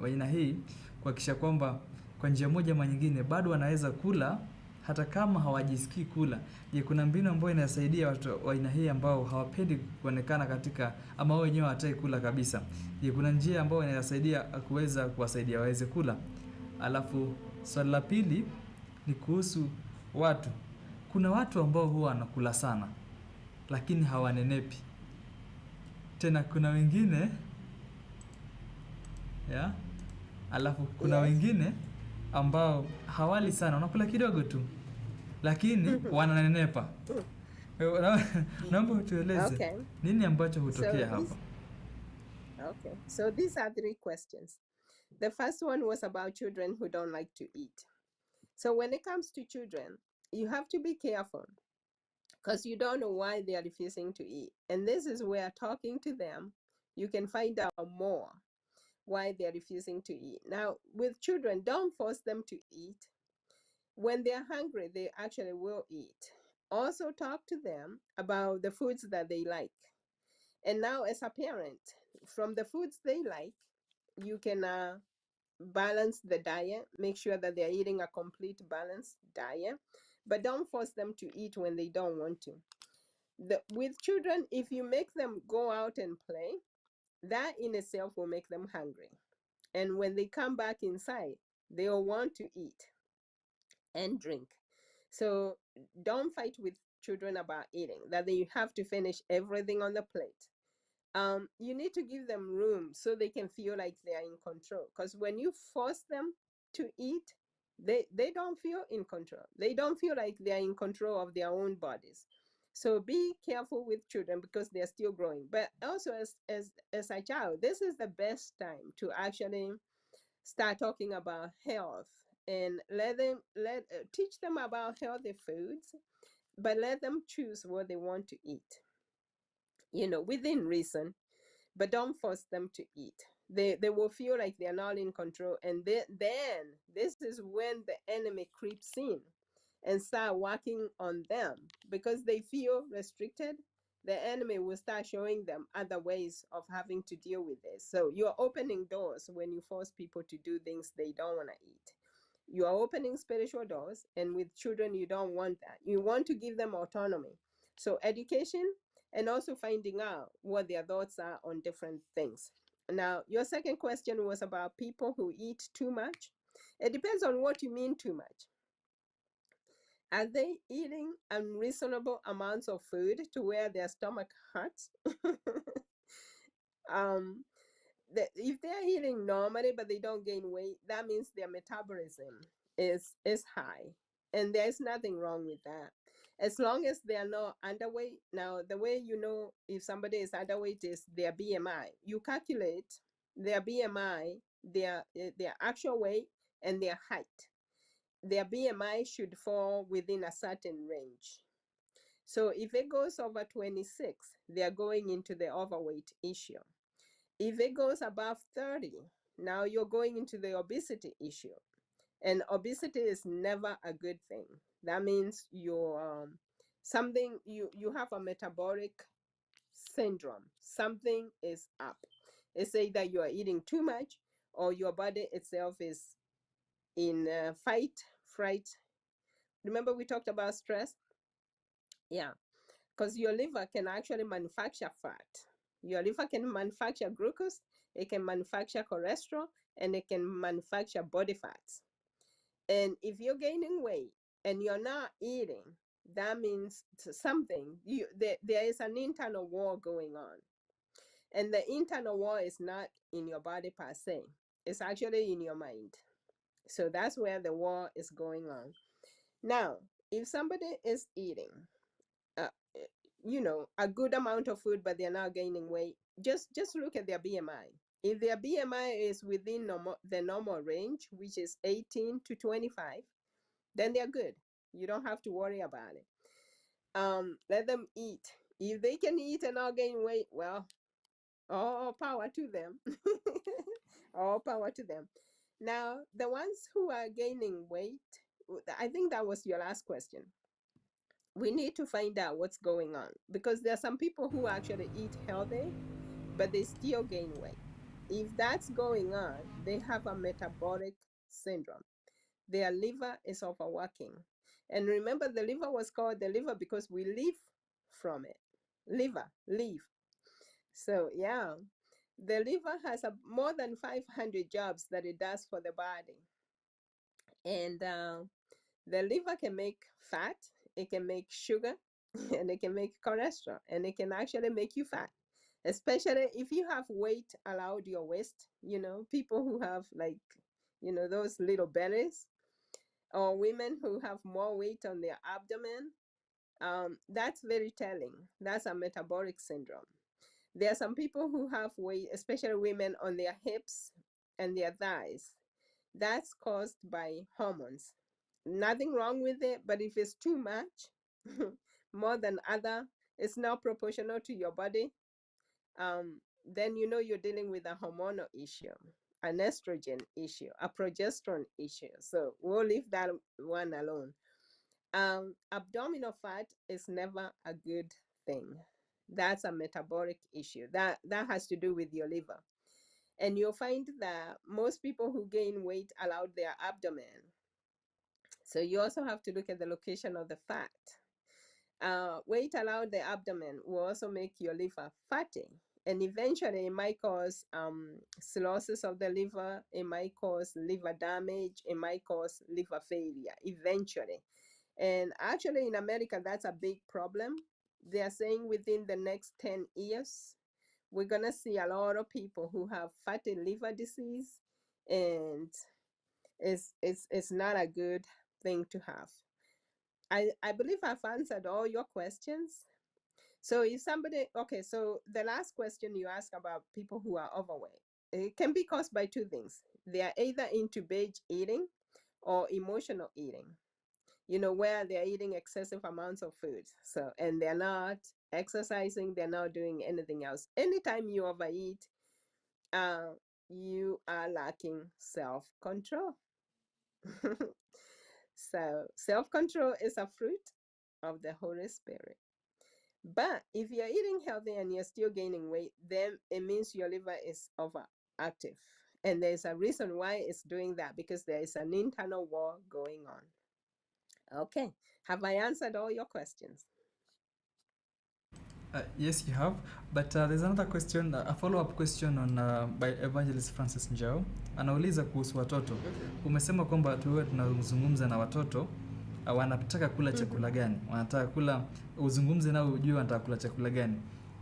aina hii kuhakikisha kwamba kwa njia moja ama nyingine bado wanaweza kula hata kama hawajisikii kula? Je, kuna mbinu ambayo inasaidia watu wa aina hii ambao hawapendi kuonekana katika ama wao wenyewe hawataki kula kabisa? Je, kuna njia ambayo inasaidia kuweza kuwasaidia waweze kula? Alafu swali la pili ni kuhusu watu. Kuna watu ambao huwa wanakula sana lakini hawanenepi. Tena kuna wengine alafu kuna wengine ambao hawali sana, wanakula kidogo tu lakini wananenepa. Naomba utueleze nini ambacho hutokea hapa? Okay, so these are 3 questions. The first one was about children who don't like to eat. So when it comes to children, you have to be careful because you don't know why they are refusing to eat. And this is where talking to them, you can find out more why they're refusing to eat. Now, with children, don't force them to eat. When they're hungry, they actually will eat. Also, talk to them about the foods that they like. And now, as a parent, from the foods they like, you can balance the diet, make sure that they're eating a complete balanced diet, but don't force them to eat when they don't want to. With children, if you make them go out and play, that in itself will make them hungry. And when they come back inside, they'll want to eat and drink. So don't fight with children about eating, that they have to finish everything on the plate. You need to give them room so they can feel like they are in control. Because when you force them to eat, they don't feel in control. They don't feel like they are in control of their own bodies. So be careful with children because they're still growing. But also as a child, this is the best time to actually start talking about health and teach them about healthy foods, but let them choose what they want to eat, within reason, but don't force them to eat. They will feel like they're not in control, and then this is when the enemy creeps in and start working on them because they feel restricted. The enemy will start showing them other ways of having to deal with this. So you're opening doors when you force people to do things they don't want to eat. You are opening spiritual doors, and with children, you don't want that. You want to give them autonomy. So education and also finding out what their thoughts are on different things. Now, your second question was about people who eat too much. It depends on what you mean too much. Are they eating unreasonable amounts of food to where their stomach hurts? um, if they're eating normally but they don't gain weight, that means their metabolism is high, and there's nothing wrong with that. As long as they are not underweight. Now, the way you know if somebody is underweight is their BMI. You calculate their BMI, their actual weight, and their height. Their BMI should fall within a certain range. So if it goes over 26, they are going into the overweight issue. If it goes above 30, now you're going into the obesity issue. And obesity is never a good thing. That means you're something, you have a metabolic syndrome. Something is up. It's either you are eating too much or your body itself is in fight, fright. Remember we talked about stress? Yeah, because your liver can actually manufacture fat. Your liver can manufacture glucose, it can manufacture cholesterol, and it can manufacture body fats. And if you're gaining weight and you're not eating, that means something. There is an internal war going on. And the internal war is not in your body per se, it's actually in your mind. So that's where the war is going on. Now, if somebody is eating, uh, a good amount of food, but they're not gaining weight, just look at their BMI. If their BMI is within the normal range, which is 18 to 25, then they're good. You don't have to worry about it. Let them eat. If they can eat and not gain weight, well, all power to them. All power to them. Now, the ones who are gaining weight, I think that was your last question. We need to find out what's going on, because there are some people who actually eat healthy, but they still gain weight. If that's going on, they have a metabolic syndrome. Their liver is overworking. And remember, the liver was called the liver because we live from it. Live. So, yeah, the liver has more than 500 jobs that it does for the body. And the liver can make fat, it can make sugar, and it can make cholesterol, and it can actually make you fat, especially if you have weight around your waist. People who have, like, those little bellies, or women who have more weight on their abdomen. That's very telling. That's a metabolic syndrome. There are some people who have weight, especially women, on their hips and their thighs. That's caused by hormones. Nothing wrong with it, but if it's too much, more than other, it's not proportional to your body, then you're dealing with a hormonal issue, an estrogen issue, a progesterone issue. So we'll leave that one alone. Abdominal fat is never a good thing. That's a metabolic issue. That has to do with your liver. And you'll find that most people who gain weight allow their abdomen. So you also have to look at the location of the fat. Weight around the abdomen will also make your liver fatty. And eventually it might cause cirrhosis of the liver. It might cause liver damage. It might cause liver failure eventually. And actually in America, that's a big problem. They are saying within the next 10 years, we're going to see a lot of people who have fatty liver disease, and it's not a good thing to have. I believe I've answered all your questions. So if somebody, okay, so the last question you asked about people who are overweight, it can be caused by two things. They are either into binge eating or emotional eating, where they're eating excessive amounts of food. So, and they're not exercising, they're not doing anything else. Anytime you overeat, you are lacking self-control. So self-control is a fruit of the Holy Spirit. But if you're eating healthy and you're still gaining weight, then it means your liver is overactive. And there's a reason why it's doing that, because there is an internal war going on. Okay. Have I answered all your questions? Yes, you have. But there's another question, a follow-up question on by Evangelist Francis Njau. Anauliza kuhusu watoto. Umesema kwamba tuwe tunazungumza na watoto wanataka kula chakula gani? Wanataka kula, uzungumze nao ujue wanataka kula chakula gani.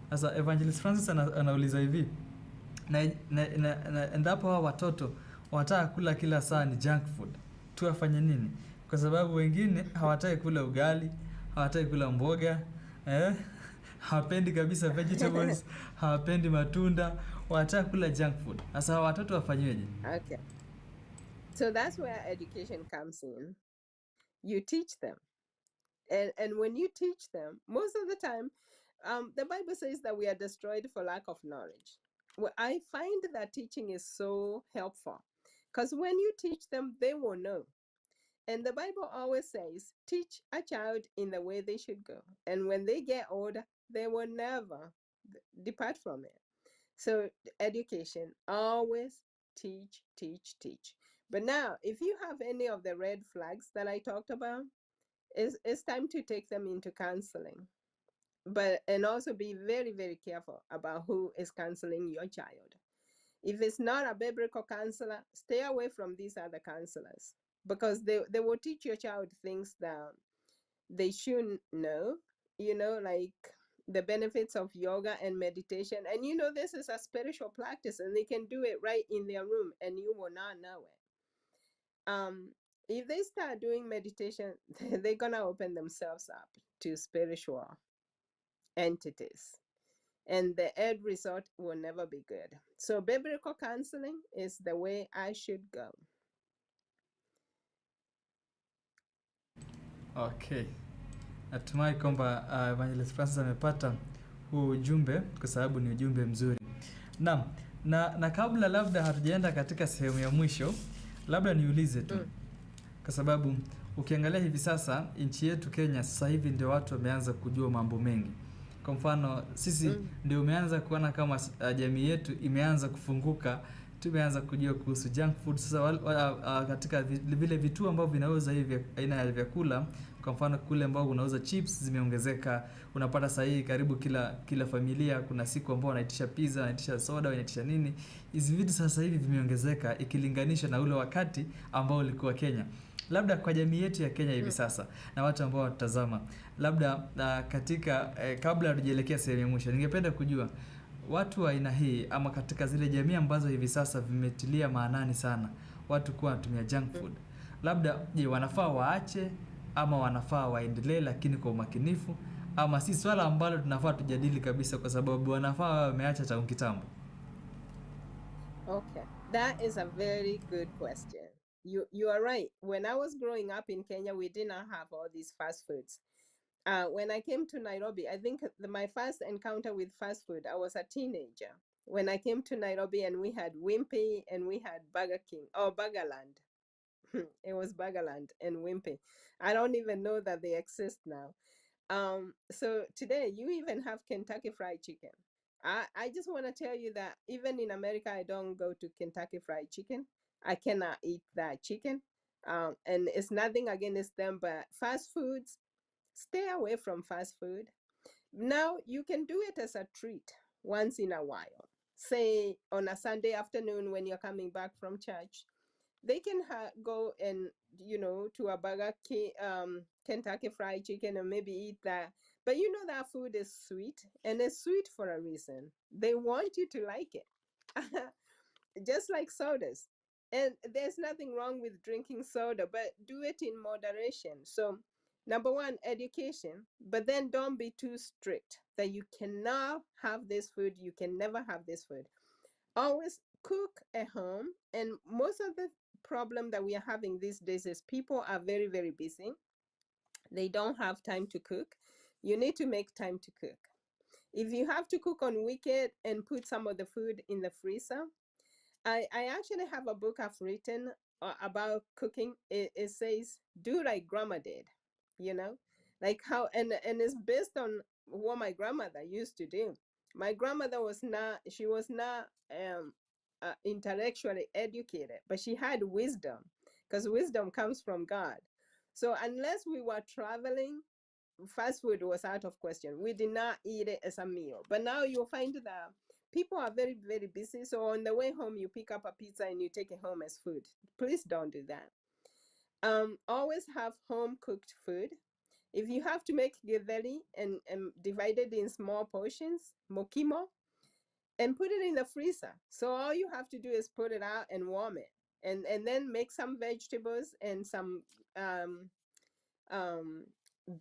Sasa Evangelist Francis anauliza hivi. Na endapo hawa watoto wanataka kula kila saa ni junk food, tuwafanye nini? Kwa sababu wengine hawataki kula ugali, hawataki kula mboga, hawapendi kabisa vegetables, hawapendi matunda, wanataka kula junk food. Sasa watoto wafanyweje? Okay. So that's where education comes in. You teach them. And when you teach them, most of the time, the Bible says that we are destroyed for lack of knowledge. Well, I find that teaching is so helpful, because when you teach them, they will know. And the Bible always says, teach a child in the way they should go. And when they get older, they will never depart from it. So education, always teach, teach, teach. But now, if you have any of the red flags that I talked about, it's time to take them into counseling. And also be very, very careful about who is counseling your child. If it's not a biblical counselor, stay away from these other counselors, because they will teach your child things that they shouldn't know, like the benefits of yoga and meditation. And this is a spiritual practice, and they can do it right in their room and you will not know it. If they start doing meditation, they're gonna open themselves up to spiritual entities, and the end result will never be good. So biblical counseling is the way I should go. Okay. Natumai kwamba Evangelist Francis amepata huu ujumbe, kwa sababu ni ujumbe mzuri. Naam, na kabla labda hatujaenda katika sehemu ya mwisho, labda niulize tu. Kwa sababu ukiangalia hivi sasa nchi yetu Kenya sasa hivi ndio watu wameanza kujua mambo mengi. Kwa mfano sisi ndio umeanza kuona kama jamii yetu imeanza kufunguka, tumeanza kujua kuhusu junk food. Sasa katika vile vituo ambavyo vinauza hivi aina ya vyakula, kwa mfano kule ambao unauza chips zimeongezeka. Unapata sasa hii karibu kila familia kuna siku ambao wanaitisha pizza, wanaitisha soda, wanaitisha nini. Hizi vitu sasa hivi vimeongezeka ikilinganishwa na ule wakati ambao ulikuwa Kenya. Labda kwa jamii yetu ya Kenya hivi sasa na watu ambao watazama, labda katika kabla hatujaelekea sehemu ya mwisho, ningependa kujua watu wa aina hii ama katika zile jamii ambazo hivi sasa vimetilia maanani sana watu kuwa wanatumia junk food, labda je, wanafaa waache ama wanafaa waendelee lakini kwa umakinifu, ama si swala ambalo tunafaa tujadili kabisa kwa sababu wanafaa wameacha tangu kitambo? Okay, that is a very good question. You are right. When I was growing up in Kenya, we did not have all these fast foods. When I came to Nairobi, I think my first encounter with fast food, I was a teenager. When I came to Nairobi, and we had Wimpy and we had Burger King, or Burgerland. It was Burgerland and Wimpy. I don't even know that they exist now. So today you even have Kentucky Fried Chicken. I just want to tell you that even in America, I don't go to Kentucky Fried Chicken. I cannot eat that chicken. And it's nothing against them, but fast foods, stay away from fast food. Now you can do it as a treat once in a while. Say on a Sunday afternoon when you're coming back from church, they can go and to a Burger King, Kentucky Fried Chicken, and maybe eat that. But that food is sweet, and it's sweet for a reason. They want you to like it. Just like sodas. And there's nothing wrong with drinking soda, but do it in moderation. So number one, education, but then don't be too strict that you cannot have this food, you can never have this food. Always cook at home. And most of the problem that we are having these days is people are very, very busy. They don't have time to cook. You need to make time to cook. If you have to cook on weekend and put some of the food in the freezer, I actually have a book I've written about cooking, it says do like grandma did, you know, like how, and it's based on what my grandmother used to do. My grandmother was not, she was not intellectually educated, but she had wisdom, because wisdom comes from God. So unless we were traveling, fast food was out of question. We did not eat it as a meal. But now you'll find that people are very, very busy. So on the way home, you pick up a pizza and you take it home as food. Please don't do that. Always have home cooked food. If you have to make githeri and divide it in small portions, mokimo, and put it in the freezer. So all you have to do is put it out and warm it. And then make some vegetables and some um,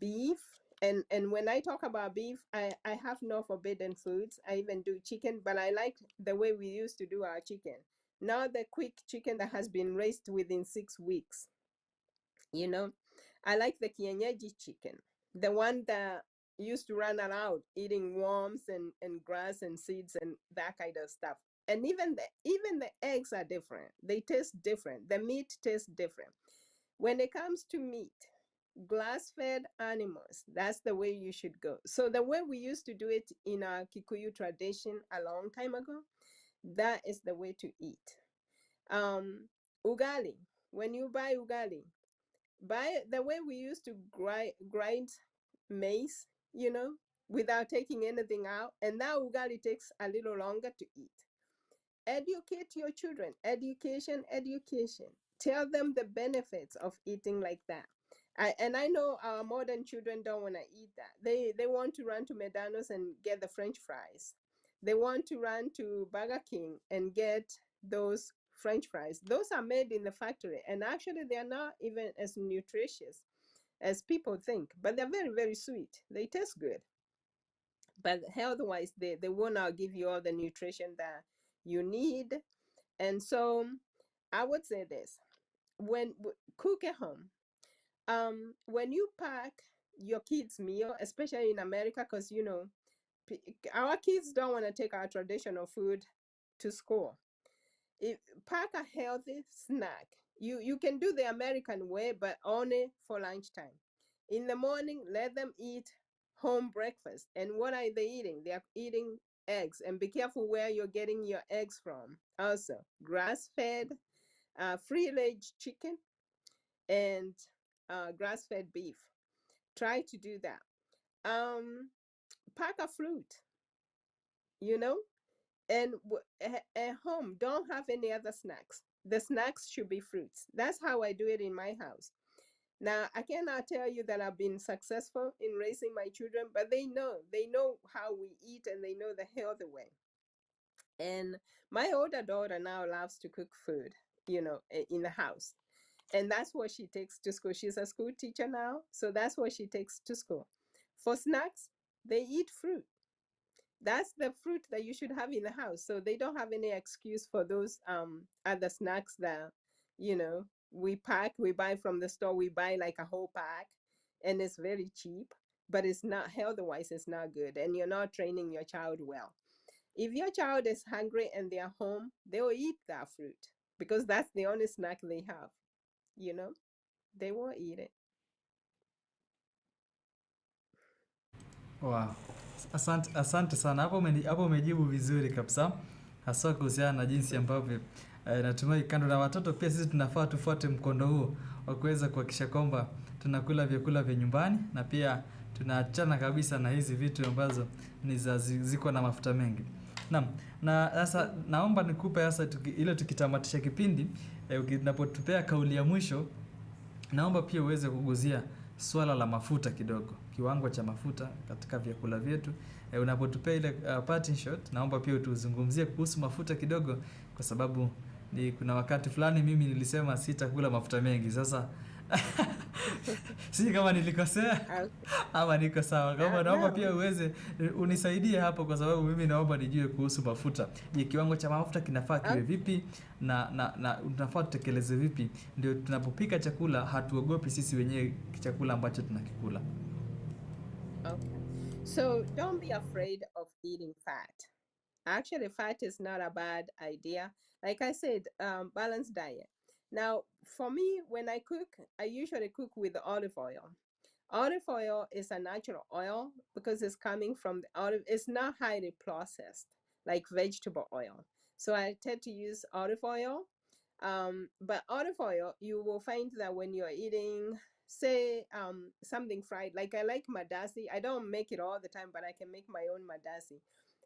beef. And when I talk about beef, I have no forbidden foods. I even do chicken, but I like the way we used to do our chicken. Not the quick chicken that has been raised within 6 weeks. You know, I like the kienyeji chicken, the one that used to run around eating worms and grass and seeds and that kind of stuff. And even the eggs are different. They taste different. The meat tastes different. When it comes to meat, grass-fed animals, that's the way you should go. So the way we used to do it in our Kikuyu tradition a long time ago, that is the way to eat. Ugali, when you buy ugali, buy the way we used to grind maize, you know, without taking anything out. And now ugali takes a little longer to eat. Educate your children. Education, education. Tell them the benefits of eating like that. And I know our modern children don't want to eat that. They want to run to McDonald's and get the French fries. They want to run to Burger King and get those French fries. Those are made in the factory, and actually they are not even as nutritious as people think, but they're very, very sweet. They taste good, but health-wise, they will not give you all the nutrition that you need. And so I would say this: when cook at home, when you pack your kids' meal, especially in America, because you know our kids don't want to take our traditional food to school. If pack a healthy snack, you can do the American way, but only for lunchtime. In the morning, let them eat home breakfast. And what are they eating? They are eating eggs. And be careful where you're getting your eggs from. Also, grass-fed, free-range chicken, and grass-fed beef. Try to do that. Pack a fruit, you know, and at home, don't have any other snacks. The snacks should be fruits. That's how I do it in my house. Now, I cannot tell you that I've been successful in raising my children, but they know how we eat, and they know the healthy way. And my older daughter now loves to cook food, you know, in the house. And that's what she takes to school. She's a school teacher now, so that's what she takes to school. For snacks, they eat fruit. That's the fruit that you should have in the house. So they don't have any excuse for those other snacks that, you know, we buy from the store, we buy like a whole pack, and it's very cheap, but it's not health wise, it's not good. And you're not training your child well. If your child is hungry and they're home, they'll eat that fruit because that's the only snack they have, you know, they will eat it. Wow. Asante sana. Hapo umejibu vizuri kabisa. Haswa kuhusiana na jinsi ambavyo natumai kando na watoto pia sisi tunafaa tufuate mkondo huo wa kuweza kuhakikisha kwamba tunakula vyakula vya nyumbani na pia tunaachana kabisa na hizi vitu ambazo ni ziko na mafuta mengi. Naam. Na sasa naomba nikupe sasa ile tukitamatisha kipindi unapotupea kauli ya mwisho, naomba pia uweze kuguzia swala la mafuta kidogo, kiwango cha mafuta katika vyakula vyetu. Unapotupea ile parting shot, naomba pia utuzungumzie kuhusu mafuta kidogo, kwa sababu kuna wakati fulani mimi nilisema sitakula mafuta mengi. Sasa sijui kama nilikosea ama niko sawa. Kama naomba pia uweze unisaidie hapo, kwa sababu mimi naomba nijue kuhusu mafuta. Je, kiwango cha mafuta kinafaa kiwe vipi na tunafaa tutekeleze vipi ndio tunapopika chakula hatuogopi sisi wenyewe chakula ambacho tunakikula. Okay. So don't be afraid of eating fat. Actually, fat is not a bad idea. Like I said, balanced diet. Now, for me, when I cook, I usually cook with olive oil. Olive oil is a natural oil because it's coming from the olive. It's not highly processed like vegetable oil. So I tend to use olive oil. But olive oil, you will find that when you're eating, say, something fried, like I like madasi. I don't make it all the time, but I can make my own madasi.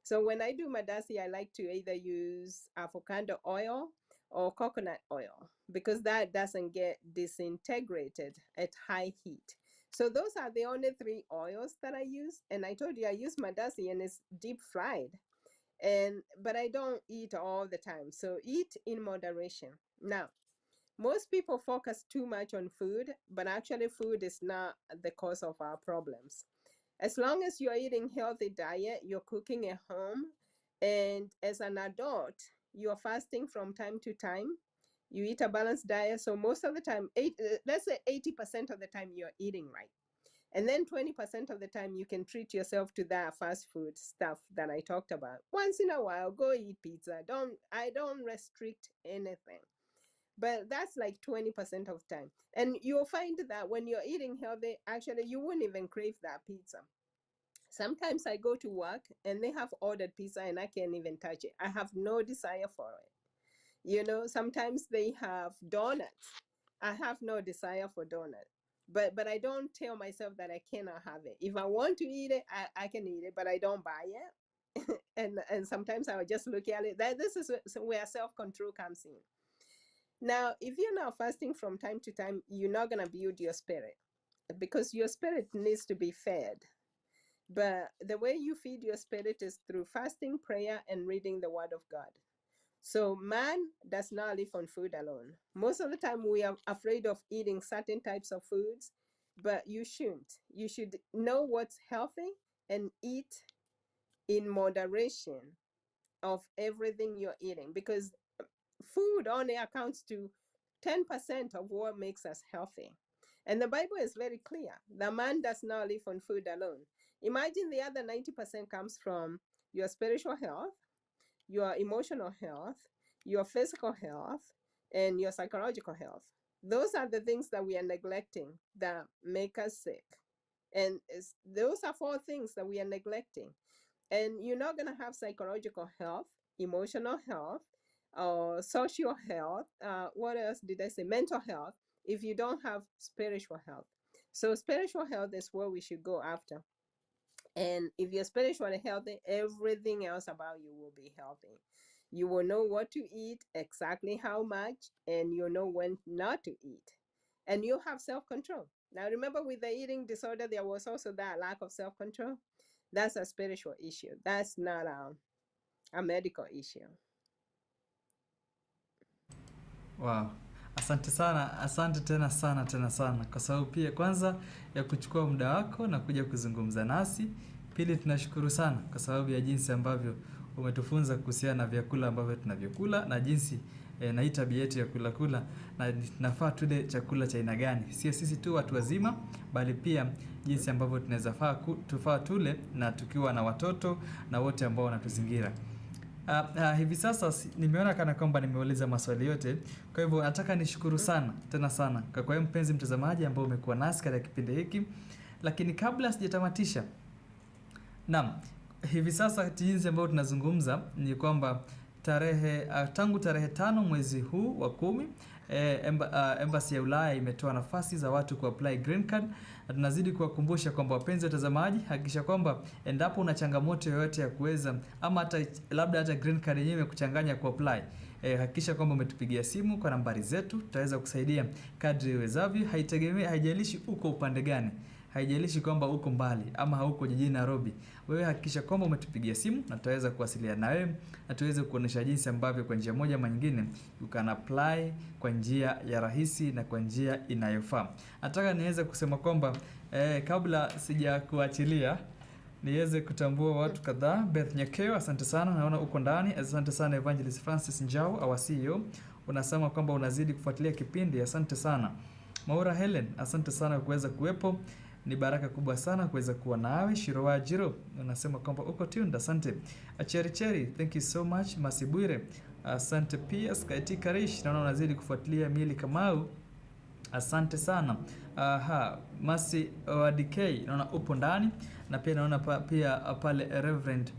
So when I do madasi, I like to either use avocado oil or coconut oil because that doesn't get disintegrated at high heat. So those are the only 3 oils that I use. And I told you I use madasi and it's deep fried. But I don't eat all the time. So eat in moderation. Now, most people focus too much on food, but actually food is not the cause of our problems. As long as you're eating healthy diet, you're cooking at home, and as an adult, you're fasting from time to time. You eat a balanced diet. So most of the time, let's say 80% of the time you're eating right. And then 20% of the time you can treat yourself to that fast food stuff that I talked about. Once in a while, go eat pizza. I don't restrict anything. But that's like 20% of time. And you'll find that when you're eating healthy, actually you wouldn't even crave that pizza. Sometimes I go to work and they have ordered pizza and I can't even touch it. I have no desire for it. You know, sometimes they have donuts. I have no desire for donuts. But I don't tell myself that I cannot have it. If I want to eat it, I can eat it, but I don't buy it. and sometimes I will just look at it. This is where self-control comes in. Now, if you're not fasting from time to time, you're not going to build your spirit because your spirit needs to be fed. But the way you feed your spirit is through fasting, prayer, and reading the Word of God. So man does not live on food alone. Most of the time we are afraid of eating certain types of foods, but you shouldn't. You should know what's healthy and eat in moderation of everything you're eating, because food only accounts to 10% of what makes us healthy. And the Bible is very clear. The man does not live on food alone. Imagine the other 90% comes from your spiritual health, your emotional health, your physical health, and your psychological health. Those are the things that we are neglecting that make us sick. And those are 4 things that we are neglecting. And you're not going to have psychological health, emotional health, or social health. What else did I say? Mental health, if you don't have spiritual health. So spiritual health is what we should go after. And if you're spiritually healthy, everything else about you will be healthy. You will know what to eat, exactly how much, and you'll know when not to eat. And you have self-control. Now, remember with the eating disorder, there was also that lack of self-control. That's a spiritual issue. That's not a medical issue. Wow. Asante sana, asante tena sana kwa sababu pia kwanza ya kuchukua muda wako na kuja kuzungumza nasi. Pili tunashukuru sana kwa sababu ya jinsi ambavyo umetufunza kuhusiana na vyakula ambavyo tunavyokula na jinsi na hii tabia yetu ya kula na tunafaa tule chakula cha aina gani. Sio sisi tu watu wazima bali pia jinsi ambavyo tufaa tule na tukiwa na watoto na wote ambao wanatuzingira. Hivi sasa nimeona kana kwamba nimeuliza maswali yote. Kwa hivyo nataka nishukuru sana tena sana kwa kwa mpenzi mtazamaji ambao umekuwa nasi katika kipindi hiki. Lakini kabla sijatamatisha, naam, hivi sasa jinsi ambayo tunazungumza ni kwamba tangu tarehe 5 mwezi huu wa 10 Embassy ya Ulaya imetoa nafasi za watu kuapply green card. Na tunazidi kuwakumbusha kwamba wapenzi watazamaji, hakikisha kwamba endapo una changamoto yoyote ya kuweza ama hata green card yenyewe imekuchanganya kuapply, hakikisha kwamba umetupigia simu kwa nambari zetu, tutaweza kusaidia kadri iwezavyo. Haijalishi uko upande gani, haijalishi kwamba uko mbali ama hauko jijini Nairobi. Wewe hakikisha kwamba umetupigia simu na tutaweza kuwasiliana na wewe na tuweze kuonesha jinsi ambavyo kwa njia moja ama nyingine you can apply kwa njia ya rahisi na kwa njia inayofaa. Nataka niweze kusema kwamba kabla sija kuachilia niweze kutambua watu kadhaa. Beth Nyakeo, asante sana, naona uko ndani. Asante sana Evangelist Francis Njau, our CEO. Unasema kwamba unazidi kufuatilia kipindi, asante sana. Maura Helen, asante sana kuweza kuwepo. Ni baraka kubwa sana kuweza kuwa nawe. Shirowa Jiro, unasema kwamba uko tuned, asante. Cheri, thank you so much. Masibwire, Asante pia Skaiti Karish, naona unazidi kufuatilia Mili Kamau. Asante sana. Masi wa DK naona upo ndani, na pia naona pia pale Reverend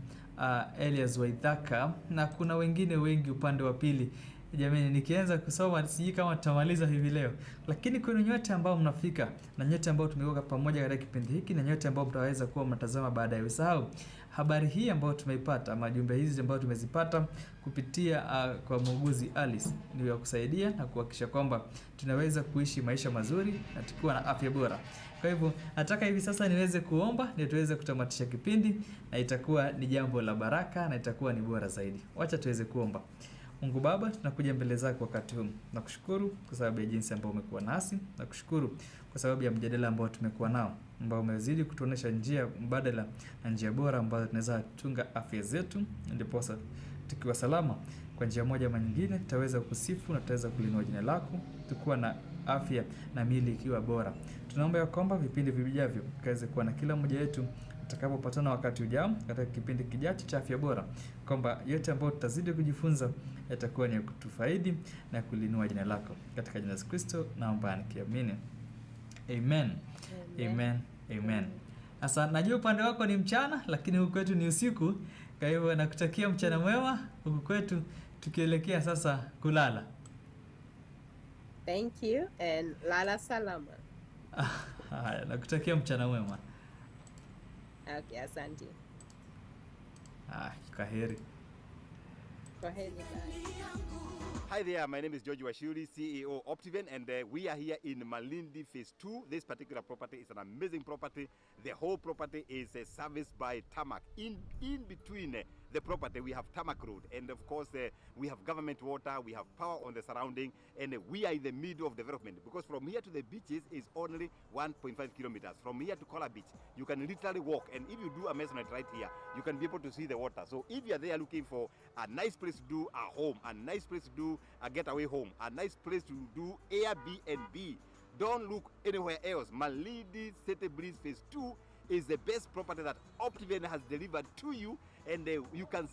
Elias Waithaka, na kuna wengine wengi upande wa pili. Jamani, nikianza kusoma sijui kama tutamaliza hivi leo, lakini kuna nyote ambao mnafika na nyote ambao tumekuwa pamoja katika kipindi hiki na nyote ambao mtaweza kuwa mnatazama baadaye. Usahau habari hii ambayo tumeipata, majumbe hizi ambayo tumezipata kupitia kwa muuguzi Alice ni ya kusaidia na kuhakikisha kwamba tunaweza kuishi maisha mazuri na tukiwa na afya bora. Kwa hivyo nataka hivi sasa niweze kuomba ndio tuweze kutamatisha kipindi, na itakuwa ni jambo la baraka na itakuwa ni bora zaidi. Wacha tuweze kuomba. Mungu Baba, tunakuja mbele zako wakati huu. Nakushukuru kwa sababu ya jinsi ambayo umekuwa nasi. Nakushukuru kwa sababu ya mjadala ambao tumekuwa nao, ambao umezidi kutuonesha njia mbadala na njia bora ambazo tunaweza tunga afya zetu, ndipo tukiwa salama kwa njia moja ama nyingine tutaweza kusifu na tutaweza kulinua jina lako, tukiwa na afya na miili ikiwa bora. Tunaomba ya kwamba vipindi vijavyo kaweze kuwa na kila mmoja wetu tutakapopatana wakati ujao katika kipindi kijacho cha afya bora, kwamba yote ambayo tutazidi kujifunza yatakuwa ni kutufaidi na kulinua jina lako, katika jina la Yesu Kristo naomba nikiamini. Amen. Amen. Amen. Sasa najua upande wako ni mchana, lakini huku kwetu ni usiku. Kwa hivyo nakutakia mchana mwema huku kwetu, tukielekea sasa kulala. Thank you and lala salama. Haya, nakutakia mchana mwema. Okay, asante. Kwaheri. Kwaheri, bye. Hi there, my name is George Washuri, CEO Optiven, and we are here in Malindi Phase 2. This particular property is an amazing property. The whole property is serviced by tarmac. In between the property, we have tarmac road, and of course, we have government water, we have power on the surrounding, and we are in the middle of development, because from here to the beaches is only 1.5 kilometers. From here to Kola Beach, you can literally walk, and if you do a measurement right here, you can be able to see the water. So if you are there looking for a nice place to do a home, a nice place to do a getaway home, a nice place to do Airbnb, don't look anywhere else. Malindi City Breeze Phase 2 is the best property that Optiven has delivered to you, and you can